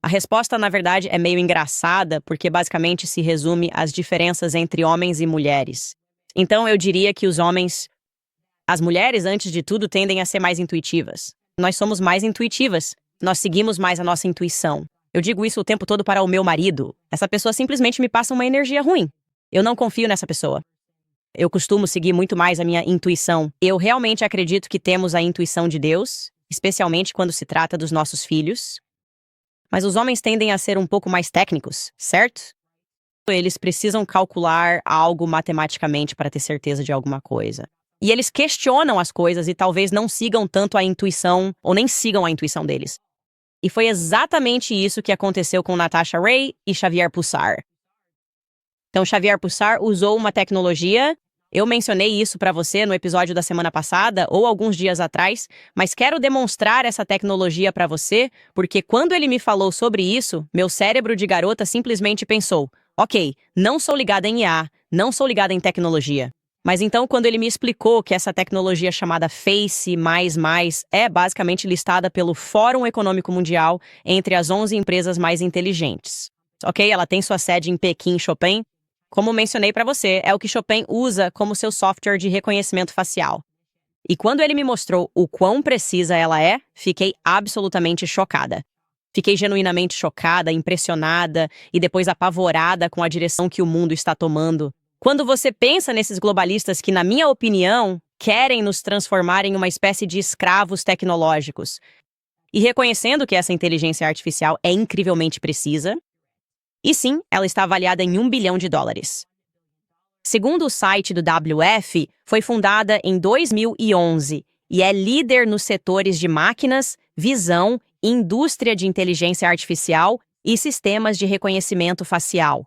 A resposta, na verdade, é meio engraçada, porque basicamente se resume às diferenças entre homens e mulheres. Então, eu diria que as mulheres, antes de tudo, tendem a ser mais intuitivas. Nós somos mais intuitivas. Nós seguimos mais a nossa intuição. Eu digo isso o tempo todo para o meu marido. Essa pessoa simplesmente me passa uma energia ruim. Eu não confio nessa pessoa. Eu costumo seguir muito mais a minha intuição. Eu realmente acredito que temos a intuição de Deus, especialmente quando se trata dos nossos filhos. Mas os homens tendem a ser um pouco mais técnicos, certo? Eles precisam calcular algo matematicamente para ter certeza de alguma coisa. E eles questionam as coisas e talvez não sigam tanto a intuição, ou nem sigam a intuição deles. E foi exatamente isso que aconteceu com Natasha Ray e Xavier Pussard. Então, Xavier Pussard usou uma tecnologia. Eu mencionei isso para você no episódio da semana passada ou alguns dias atrás, mas quero demonstrar essa tecnologia para você, porque quando ele me falou sobre isso, meu cérebro de garota simplesmente pensou, ok, não sou ligada em IA, não sou ligada em tecnologia. Mas então, quando ele me explicou que essa tecnologia chamada FACE++ é basicamente listada pelo Fórum Econômico Mundial entre as 11 empresas mais inteligentes. Ok, ela tem sua sede em Pequim, Chopin. Como mencionei para você, é o que Chopin usa como seu software de reconhecimento facial. E quando ele me mostrou o quão precisa ela é, fiquei absolutamente chocada. Fiquei genuinamente chocada, impressionada e depois apavorada com a direção que o mundo está tomando. Quando você pensa nesses globalistas que, na minha opinião, querem nos transformar em uma espécie de escravos tecnológicos. E reconhecendo que essa inteligência artificial é incrivelmente precisa, e sim, ela está avaliada em $1 bilhão. Segundo o site do WF, foi fundada em 2011 e é líder nos setores de máquinas, visão, indústria de inteligência artificial e sistemas de reconhecimento facial.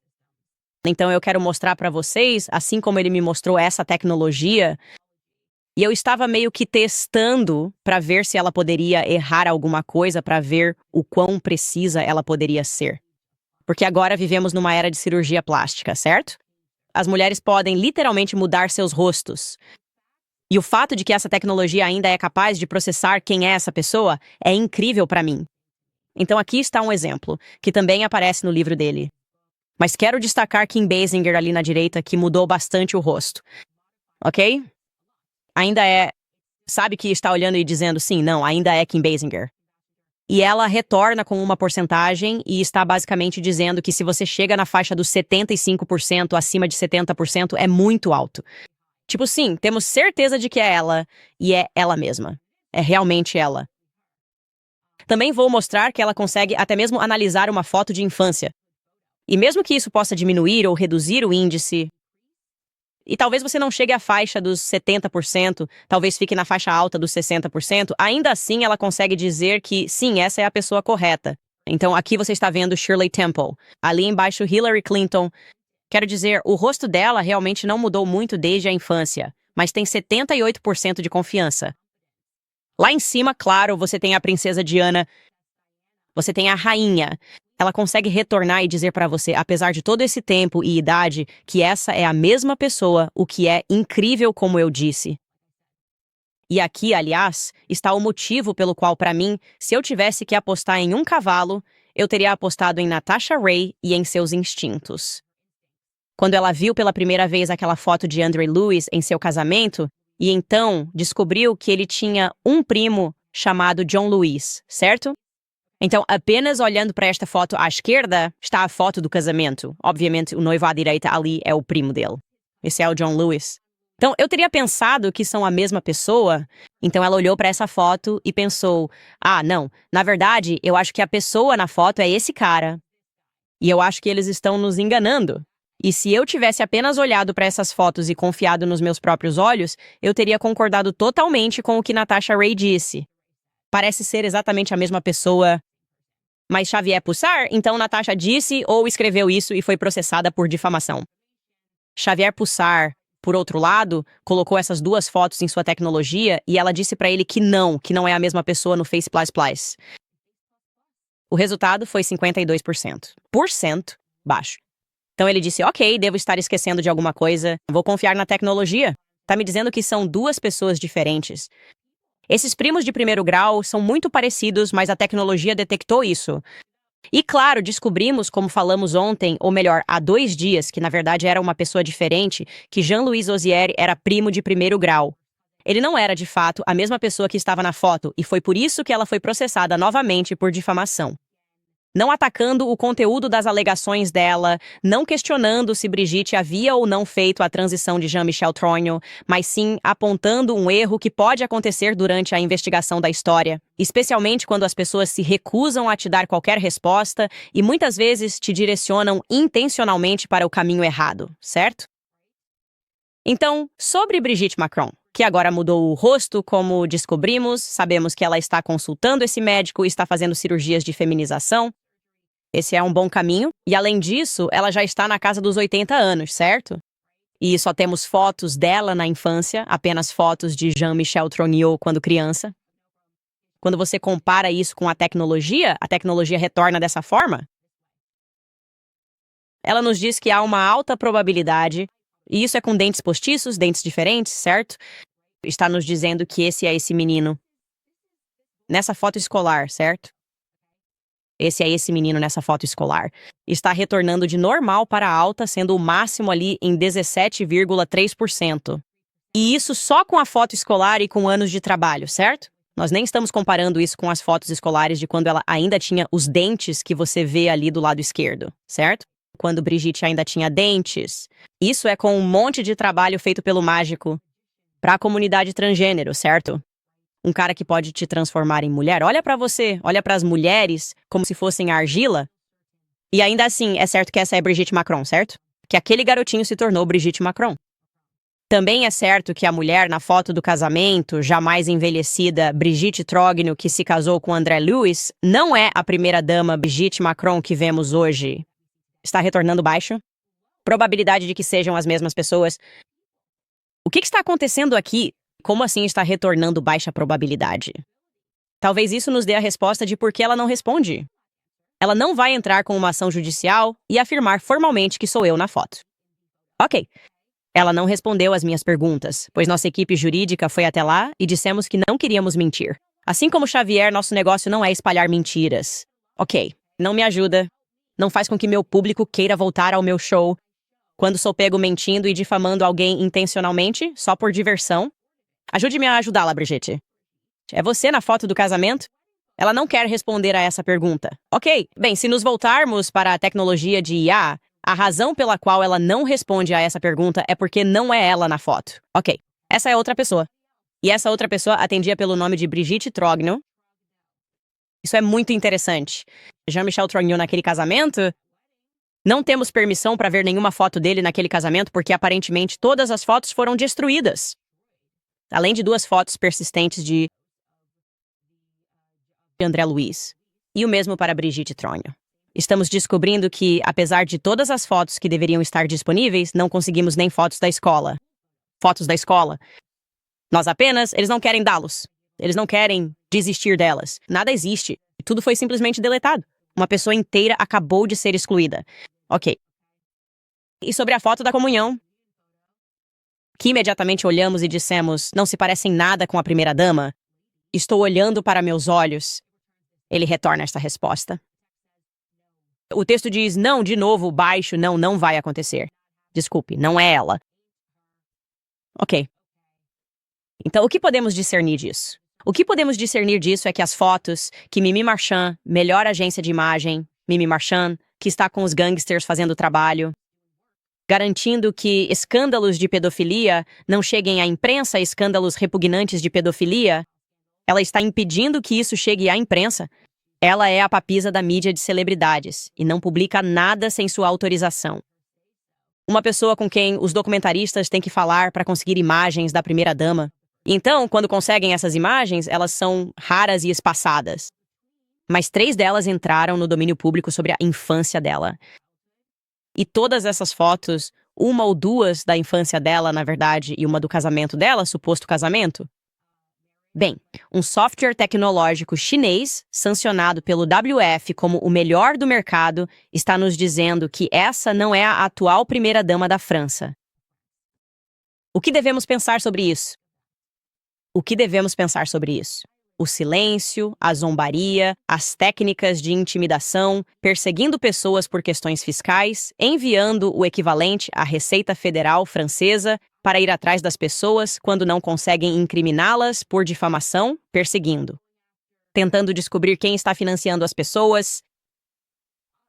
Então eu quero mostrar para vocês, assim como ele me mostrou essa tecnologia, e eu estava meio que testando para ver se ela poderia errar alguma coisa, para ver o quão precisa ela poderia ser. Porque agora vivemos numa era de cirurgia plástica, certo? As mulheres podem literalmente mudar seus rostos. E o fato de que essa tecnologia ainda é capaz de processar quem é essa pessoa é incrível para mim. Então aqui está um exemplo, que também aparece no livro dele. Mas quero destacar Kim Basinger ali na direita, que mudou bastante o rosto. Ok? Ainda é... Sabe que está olhando e dizendo sim, não, ainda é Kim Basinger. E ela retorna com uma porcentagem e está basicamente dizendo que se você chega na faixa dos 75%, acima de 70%, é muito alto. Tipo, sim, temos certeza de que é ela, e é ela mesma. É realmente ela. Também vou mostrar que ela consegue até mesmo analisar uma foto de infância. E mesmo que isso possa diminuir ou reduzir o índice, e talvez você não chegue à faixa dos 70%, talvez fique na faixa alta dos 60%, ainda assim ela consegue dizer que, sim, essa é a pessoa correta. Então aqui você está vendo Shirley Temple, ali embaixo Hillary Clinton. Quero dizer, o rosto dela realmente não mudou muito desde a infância, mas tem 78% de confiança. Lá em cima, claro, você tem a princesa Diana, você tem a rainha. Ela consegue retornar e dizer para você, apesar de todo esse tempo e idade, que essa é a mesma pessoa, o que é incrível, como eu disse. E aqui, aliás, está o motivo pelo qual, para mim, se eu tivesse que apostar em um cavalo, eu teria apostado em Natasha Ray e em seus instintos. Quando ela viu pela primeira vez aquela foto de Andre Lewis em seu casamento, e então descobriu que ele tinha um primo chamado John Lewis, certo? Então, apenas olhando para esta foto à esquerda, está a foto do casamento. Obviamente, o noivo à direita ali é o primo dele. Esse é o John Lewis. Então, eu teria pensado que são a mesma pessoa. Então, ela olhou para essa foto e pensou, não, na verdade, eu acho que a pessoa na foto é esse cara. E eu acho que eles estão nos enganando. E se eu tivesse apenas olhado para essas fotos e confiado nos meus próprios olhos, eu teria concordado totalmente com o que Natasha Ray disse. Parece ser exatamente a mesma pessoa. Mas Xavier Pussar, então Natasha disse ou escreveu isso e foi processada por difamação. Xavier Pussar, por outro lado, colocou essas duas fotos em sua tecnologia e ela disse para ele que não é a mesma pessoa no Face++. O resultado foi 52%. Baixo. Então ele disse, ok, devo estar esquecendo de alguma coisa, vou confiar na tecnologia. Tá me dizendo que são duas pessoas diferentes. Esses primos de primeiro grau são muito parecidos, mas a tecnologia detectou isso. E claro, descobrimos, como falamos ontem, ou melhor, há 2 dias, que na verdade era uma pessoa diferente, que Jean-Louis Osieri era primo de primeiro grau. Ele não era, de fato, a mesma pessoa que estava na foto, e foi por isso que ela foi processada novamente por difamação. Não atacando o conteúdo das alegações dela, não questionando se Brigitte havia ou não feito a transição de Jean-Michel Tronho, mas sim apontando um erro que pode acontecer durante a investigação da história, especialmente quando as pessoas se recusam a te dar qualquer resposta e muitas vezes te direcionam intencionalmente para o caminho errado, certo? Então, sobre Brigitte Macron, que agora mudou o rosto, como descobrimos, sabemos que ela está consultando esse médico e está fazendo cirurgias de feminização. Esse é um bom caminho. E, além disso, ela já está na casa dos 80 anos, certo? E só temos fotos dela na infância, apenas fotos de Jean-Michel Tronio quando criança. Quando você compara isso com a tecnologia retorna dessa forma. Ela nos diz que há uma alta probabilidade, e isso é com dentes postiços, dentes diferentes, certo? Está nos dizendo que esse é esse menino. Nessa foto escolar, certo? Esse é esse menino nessa foto escolar. Está retornando de normal para alta, sendo o máximo ali em 17,3%. E isso só com a foto escolar e com anos de trabalho, certo? Nós nem estamos comparando isso com as fotos escolares de quando ela ainda tinha os dentes que você vê ali do lado esquerdo, certo? Quando Brigitte ainda tinha dentes. Isso é com um monte de trabalho feito pelo mágico para a comunidade transgênero, certo? Um cara que pode te transformar em mulher. Olha pra você, olha pras mulheres como se fossem argila. E ainda assim, é certo que essa é Brigitte Macron, certo? Que aquele garotinho se tornou Brigitte Macron. Também é certo que a mulher na foto do casamento, jamais envelhecida Brigitte Trogno, que se casou com André Lewis, não é a primeira-dama Brigitte Macron que vemos hoje. Está retornando baixo? Probabilidade de que sejam as mesmas pessoas. O que está acontecendo aqui? Como assim está retornando baixa probabilidade? Talvez isso nos dê a resposta de por que ela não responde. Ela não vai entrar com uma ação judicial e afirmar formalmente que sou eu na foto. Ok. Ela não respondeu às minhas perguntas, pois nossa equipe jurídica foi até lá e dissemos que não queríamos mentir. Assim como Xavier, nosso negócio não é espalhar mentiras. Ok, não me ajuda. Não faz com que meu público queira voltar ao meu show. Quando sou pego mentindo e difamando alguém intencionalmente, só por diversão. Ajude-me a ajudá-la, Brigitte. É você na foto do casamento? Ela não quer responder a essa pergunta. Ok, bem, se nos voltarmos para a tecnologia de IA, a razão pela qual ela não responde a essa pergunta é porque não é ela na foto. Ok, essa é outra pessoa. E essa outra pessoa atendia pelo nome de Brigitte Trogno. Isso é muito interessante. Jean-Michel Tronio naquele casamento? Não temos permissão para ver nenhuma foto dele naquele casamento porque aparentemente todas as fotos foram destruídas. Além de 2 fotos persistentes de André Lewis. E o mesmo para Brigitte Tronio. Estamos descobrindo que, apesar de todas as fotos que deveriam estar disponíveis, não conseguimos nem fotos da escola. Fotos da escola. Eles não querem dá-los. Eles não querem desistir delas. Nada existe. Tudo foi simplesmente deletado. Uma pessoa inteira acabou de ser excluída. Ok. E sobre a foto da comunhão? que imediatamente olhamos e dissemos, não se parece em nada com a primeira-dama? Estou olhando para meus olhos. Ele retorna esta resposta. O texto diz, não, de novo, baixo, não, não vai acontecer. Desculpe, não é ela. Ok. Então, o que podemos discernir disso? O que podemos discernir disso é que as fotos que Mimi Marchand, melhor agência de imagem, Mimi Marchand, que está com os gangsters fazendo o trabalho, garantindo que escândalos de pedofilia não cheguem à imprensa, escândalos repugnantes de pedofilia, ela está impedindo que isso chegue à imprensa. Ela é a papisa da mídia de celebridades e não publica nada sem sua autorização. Uma pessoa com quem os documentaristas têm que falar para conseguir imagens da primeira-dama. Então, quando conseguem essas imagens, elas são raras e espaçadas. Mas 3 delas entraram no domínio público sobre a infância dela. E todas essas fotos, uma ou 2 da infância dela, na verdade, e uma do casamento dela, suposto casamento. Bem, um software tecnológico chinês, sancionado pelo WF como o melhor do mercado, está nos dizendo que essa não é a atual primeira-dama da França. O que devemos pensar sobre isso? O que devemos pensar sobre isso? O silêncio, a zombaria, as técnicas de intimidação, perseguindo pessoas por questões fiscais, enviando o equivalente à Receita Federal francesa para ir atrás das pessoas quando não conseguem incriminá-las por difamação, perseguindo. Tentando descobrir quem está financiando as pessoas.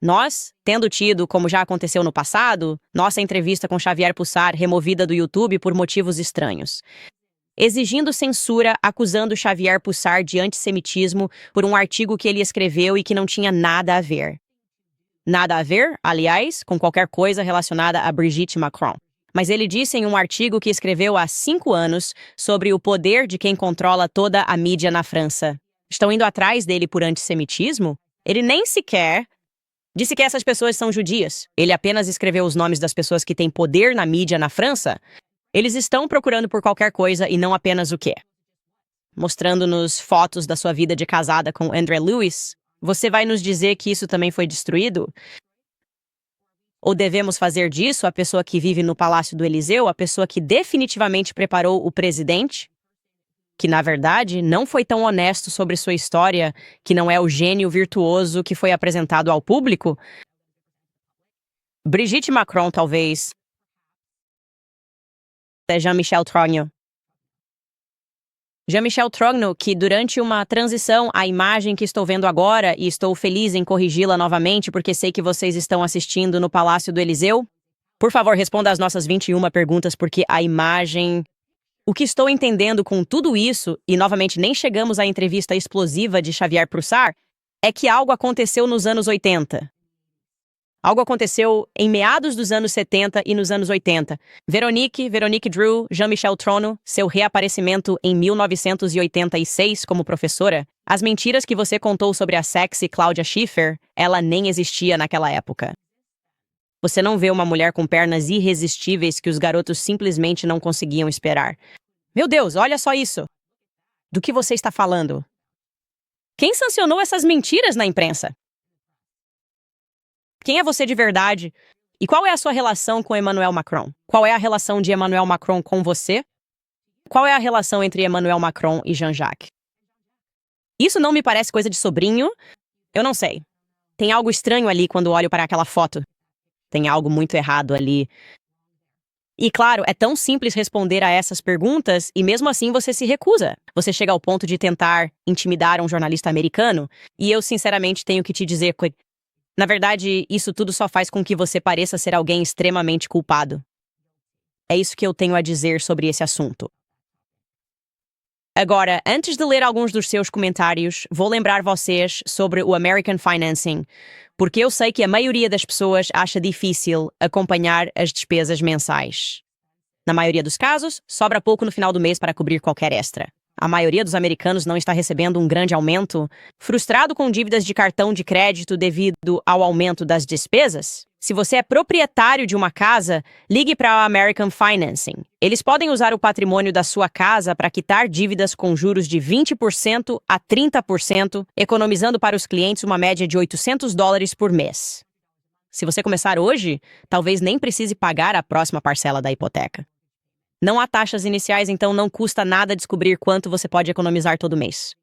Nós, tendo tido, como já aconteceu no passado, nossa entrevista com Xavier Pussar removida do YouTube por motivos estranhos. Exigindo censura, acusando Xavier Pussar de antissemitismo por um artigo que ele escreveu e que não tinha nada a ver. Nada a ver, aliás, com qualquer coisa relacionada a Brigitte Macron. Mas ele disse em um artigo que escreveu há 5 anos sobre o poder de quem controla toda a mídia na França. Estão indo atrás dele por antissemitismo? Ele nem sequer disse que essas pessoas são judias. Ele apenas escreveu os nomes das pessoas que têm poder na mídia na França. Eles estão procurando por qualquer coisa e não apenas o quê? Mostrando-nos fotos da sua vida de casada com André Lewis, você vai nos dizer que isso também foi destruído? Ou devemos fazer disso a pessoa que vive no Palácio do Eliseu, a pessoa que definitivamente preparou o presidente? Que, na verdade, não foi tão honesto sobre sua história, que não é o gênio virtuoso que foi apresentado ao público? Brigitte Macron, talvez. É Jean-Michel Trogno. Jean-Michel Trogno, que durante uma transição à imagem que estou vendo agora, e estou feliz em corrigi-la novamente porque sei que vocês estão assistindo no Palácio do Eliseu, por favor, responda às nossas 21 perguntas porque a imagem... O que estou entendendo com tudo isso, e novamente nem chegamos à entrevista explosiva de Xavier Pussar, é que algo aconteceu nos anos 80. Algo aconteceu em meados dos anos 70 e nos anos 80. Veronique Drew, Jean-Michel Trogno, seu reaparecimento em 1986 como professora. As mentiras que você contou sobre a sexy Claudia Schiffer, ela nem existia naquela época. Você não vê uma mulher com pernas irresistíveis que os garotos simplesmente não conseguiam esperar. Meu Deus, olha só isso! Do que você está falando? Quem sancionou essas mentiras na imprensa? Quem é você de verdade? E qual é a sua relação com Emmanuel Macron? Qual é a relação de Emmanuel Macron com você? Qual é a relação entre Emmanuel Macron e Jean-Jacques? Isso não me parece coisa de sobrinho? Eu não sei. Tem algo estranho ali quando olho para aquela foto. Tem algo muito errado ali. E claro, é tão simples responder a essas perguntas e mesmo assim você se recusa. Você chega ao ponto de tentar intimidar um jornalista americano e eu sinceramente tenho que te dizer que, na verdade, isso tudo só faz com que você pareça ser alguém extremamente culpado. É isso que eu tenho a dizer sobre esse assunto. Agora, antes de ler alguns dos seus comentários, vou lembrar vocês sobre o American Financing, porque eu sei que a maioria das pessoas acha difícil acompanhar as despesas mensais. Na maioria dos casos, sobra pouco no final do mês para cobrir qualquer extra. A maioria dos americanos não está recebendo um grande aumento, frustrado com dívidas de cartão de crédito devido ao aumento das despesas? Se você é proprietário de uma casa, ligue para a American Financing. Eles podem usar o patrimônio da sua casa para quitar dívidas com juros de 20% a 30%, economizando para os clientes uma média de $800 por mês. Se você começar hoje, talvez nem precise pagar a próxima parcela da hipoteca. Não há taxas iniciais, então não custa nada descobrir quanto você pode economizar todo mês.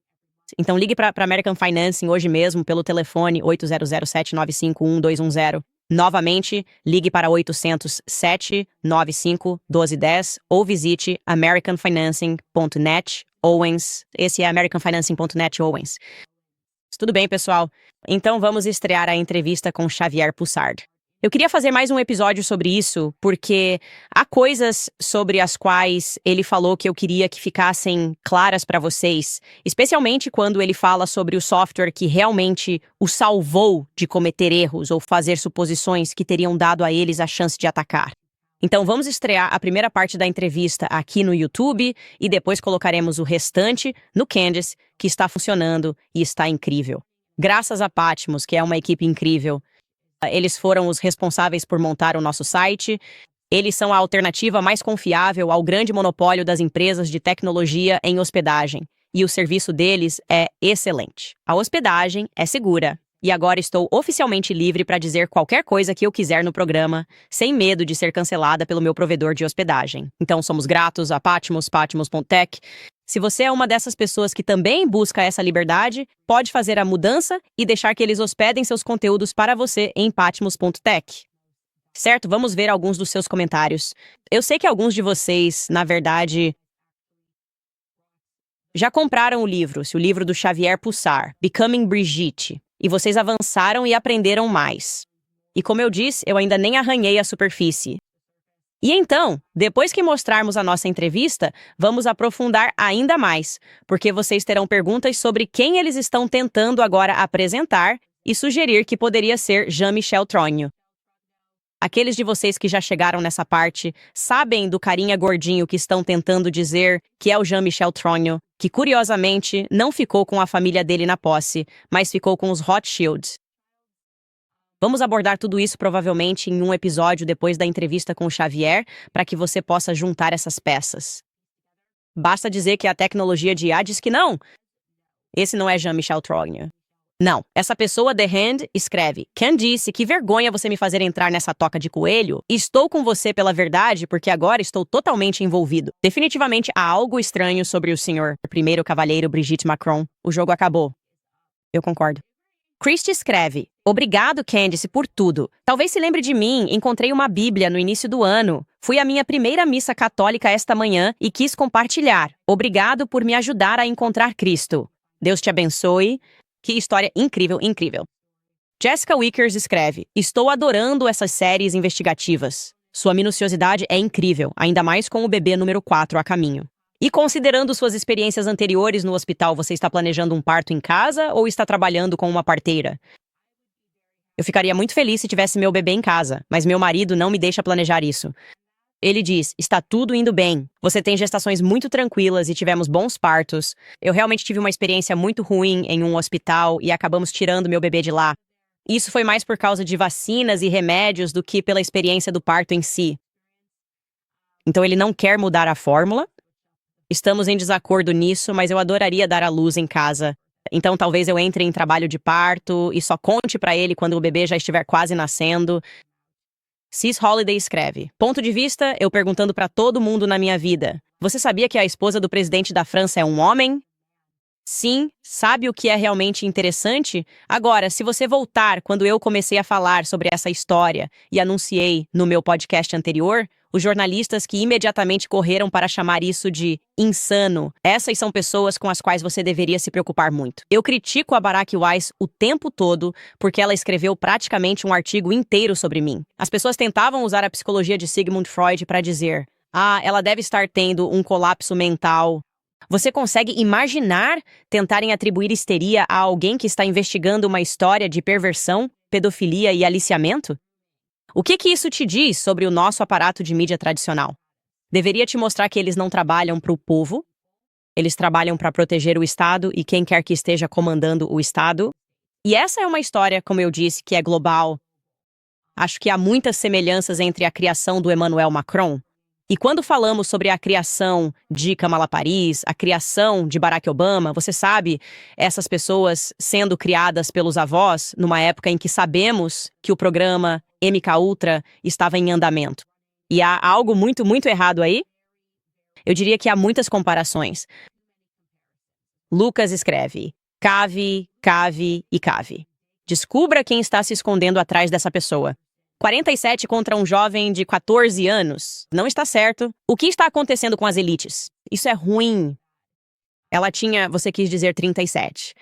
Então ligue para American Financing hoje mesmo pelo telefone 800-795-1210. Novamente, ligue para 800-795-1210 ou visite americanfinancing.net Owens. Esse é americanfinancing.net Owens. Tudo bem, pessoal? Então vamos estrear a entrevista com Xavier Pussard. Eu queria fazer mais um episódio sobre isso, porque há coisas sobre as quais ele falou que eu queria que ficassem claras para vocês, especialmente quando ele fala sobre o software que realmente o salvou de cometer erros ou fazer suposições que teriam dado a eles a chance de atacar. Então vamos estrear a primeira parte da entrevista aqui no YouTube e depois colocaremos o restante no Candice, que está funcionando e está incrível. Graças a Patmos, que é uma equipe incrível. Eles foram os responsáveis por montar o nosso site. Eles são a alternativa mais confiável ao grande monopólio das empresas de tecnologia em hospedagem. E o serviço deles é excelente. A hospedagem é segura. E agora estou oficialmente livre para dizer qualquer coisa que eu quiser no programa, sem medo de ser cancelada pelo meu provedor de hospedagem. Então somos gratos a Patmos, patmos.tech. Se você é uma dessas pessoas que também busca essa liberdade, pode fazer a mudança e deixar que eles hospedem seus conteúdos para você em patmos.tech. Certo? Vamos ver alguns dos seus comentários. Eu sei que alguns de vocês, na verdade, já compraram o livro do Xavier Pussard, Becoming Brigitte, e vocês avançaram e aprenderam mais. E como eu disse, eu ainda nem arranhei a superfície. E então, depois que mostrarmos a nossa entrevista, vamos aprofundar ainda mais, porque vocês terão perguntas sobre quem eles estão tentando agora apresentar e sugerir que poderia ser Jean-Michel Tronho. Aqueles de vocês que já chegaram nessa parte sabem do carinha gordinho que estão tentando dizer que é o Jean-Michel Tronho, que curiosamente não ficou com a família dele na posse, mas ficou com os Rothschilds. Vamos abordar tudo isso provavelmente em um episódio depois da entrevista com o Xavier, para que você possa juntar essas peças. Basta dizer que a tecnologia de IA diz que não. Esse não é Jean-Michel Tronho. Não, essa pessoa, The Hand, escreve: Candice, que vergonha você me fazer entrar nessa toca de coelho. Estou com você pela verdade porque agora estou totalmente envolvido. Definitivamente há algo estranho sobre o senhor primeiro cavalheiro Brigitte Macron. O jogo acabou. Eu concordo. Christy escreve: Obrigado, Candice, por tudo. Talvez se lembre de mim, encontrei uma Bíblia no início do ano. Fui à minha primeira missa católica esta manhã e quis compartilhar. Obrigado por me ajudar a encontrar Cristo. Deus te abençoe. Que história incrível, incrível. Jessica Wickers escreve: Estou adorando essas séries investigativas. Sua minuciosidade é incrível, ainda mais com o bebê número 4 a caminho. E considerando suas experiências anteriores no hospital, você está planejando um parto em casa ou está trabalhando com uma parteira? Eu ficaria muito feliz se tivesse meu bebê em casa, mas meu marido não me deixa planejar isso. Ele diz: está tudo indo bem. Você tem gestações muito tranquilas e tivemos bons partos. Eu realmente tive uma experiência muito ruim em um hospital e acabamos tirando meu bebê de lá. Isso foi mais por causa de vacinas e remédios do que pela experiência do parto em si. Então ele não quer mudar a fórmula. Estamos em desacordo nisso, mas eu adoraria dar à luz em casa. Então talvez eu entre em trabalho de parto e só conte pra ele quando o bebê já estiver quase nascendo. Cis Holiday escreve: Ponto de vista, eu perguntando pra todo mundo na minha vida. Você sabia que a esposa do presidente da França é um homem? Sim, sabe o que é realmente interessante? Agora, se você voltar quando eu comecei a falar sobre essa história e anunciei no meu podcast anterior, os jornalistas que imediatamente correram para chamar isso de insano, essas são pessoas com as quais você deveria se preocupar muito. Eu critico a Barack Weiss o tempo todo porque ela escreveu praticamente um artigo inteiro sobre mim. As pessoas tentavam usar a psicologia de Sigmund Freud para dizer: ela deve estar tendo um colapso mental. Você consegue imaginar tentarem atribuir histeria a alguém que está investigando uma história de perversão, pedofilia e aliciamento? O que isso te diz sobre o nosso aparato de mídia tradicional? Deveria te mostrar que eles não trabalham para o povo, eles trabalham para proteger o Estado e quem quer que esteja comandando o Estado. E essa é uma história, como eu disse, que é global. Acho que há muitas semelhanças entre a criação do Emmanuel Macron. E quando falamos sobre a criação de Kamala Harris, a criação de Barack Obama, você sabe, essas pessoas sendo criadas pelos avós numa época em que sabemos que o programa MKUltra estava em andamento. E há algo muito, muito errado aí? Eu diria que há muitas comparações. Lucas escreve: cave, cave e cave. Descubra quem está se escondendo atrás dessa pessoa. 47 contra um jovem de 14 anos. Não está certo. O que está acontecendo com as elites? Isso é ruim. Ela tinha, você quis dizer 37.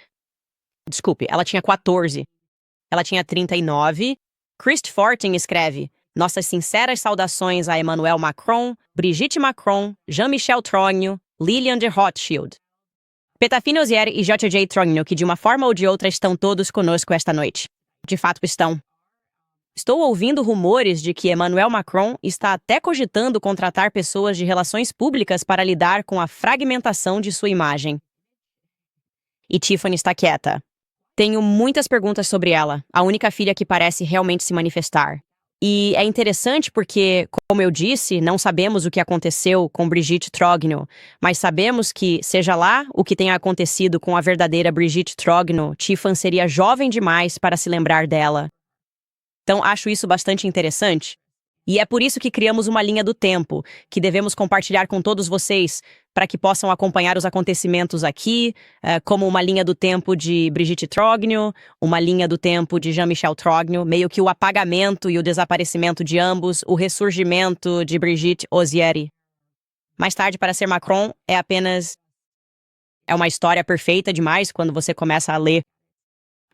Desculpe, ela tinha 14. Ela tinha 39. Christ Fortin escreve: nossas sinceras saudações a Emmanuel Macron, Brigitte Macron, Jean-Michel Trogneux, Lilian de Rothschild. Petafine Ozieri e J.J. Trogneux, que de uma forma ou de outra estão todos conosco esta noite. De fato estão. Estou ouvindo rumores de que Emmanuel Macron está até cogitando contratar pessoas de relações públicas para lidar com a fragmentação de sua imagem. E Tiffany está quieta. Tenho muitas perguntas sobre ela, a única filha que parece realmente se manifestar. E é interessante porque, como eu disse, não sabemos o que aconteceu com Brigitte Trogneux, mas sabemos que, seja lá o que tenha acontecido com a verdadeira Brigitte Trogneux, Tiffany seria jovem demais para se lembrar dela. Então, acho isso bastante interessante. E é por isso que criamos uma linha do tempo, que devemos compartilhar com todos vocês, para que possam acompanhar os acontecimentos aqui, como uma linha do tempo de Brigitte Trogneux, uma linha do tempo de Jean-Michel Trogneux, meio que o apagamento e o desaparecimento de ambos, o ressurgimento de Brigitte Ozieri. Mais tarde, para ser Macron, é uma história perfeita demais quando você começa a ler.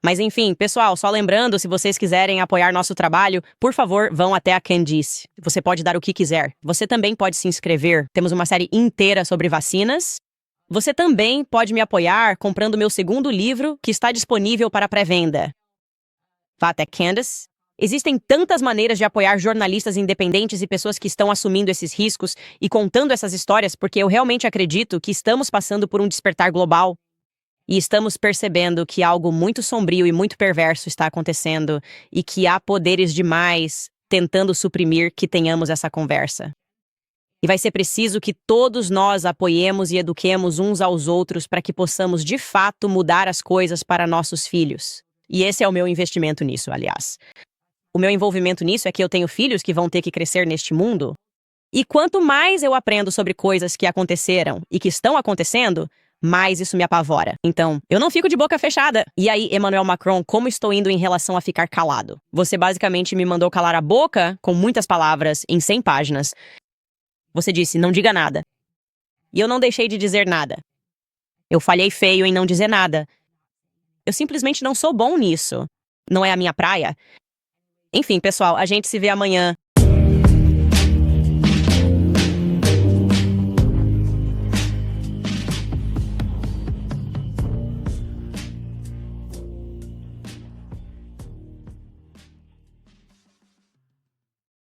Mas enfim, pessoal, só lembrando, se vocês quiserem apoiar nosso trabalho, por favor, vão até a Candice. Você pode dar o que quiser. Você também pode se inscrever. Temos uma série inteira sobre vacinas. Você também pode me apoiar comprando meu segundo livro, que está disponível para pré-venda. Vá até Candice. Existem tantas maneiras de apoiar jornalistas independentes e pessoas que estão assumindo esses riscos e contando essas histórias, porque eu realmente acredito que estamos passando por um despertar global. E estamos percebendo que algo muito sombrio e muito perverso está acontecendo e que há poderes demais tentando suprimir que tenhamos essa conversa. E vai ser preciso que todos nós apoiemos e eduquemos uns aos outros para que possamos, de fato, mudar as coisas para nossos filhos. E esse é o meu investimento nisso, aliás. O meu envolvimento nisso é que eu tenho filhos que vão ter que crescer neste mundo. E quanto mais eu aprendo sobre coisas que aconteceram e que estão acontecendo, mais isso me apavora. Então, eu não fico de boca fechada. E aí, Emmanuel Macron, como estou indo em relação a ficar calado? Você basicamente me mandou calar a boca com muitas palavras em 100 páginas. Você disse, não diga nada. E eu não deixei de dizer nada. Eu falhei feio em não dizer nada. Eu simplesmente não sou bom nisso. Não é a minha praia. Enfim, pessoal, a gente se vê amanhã.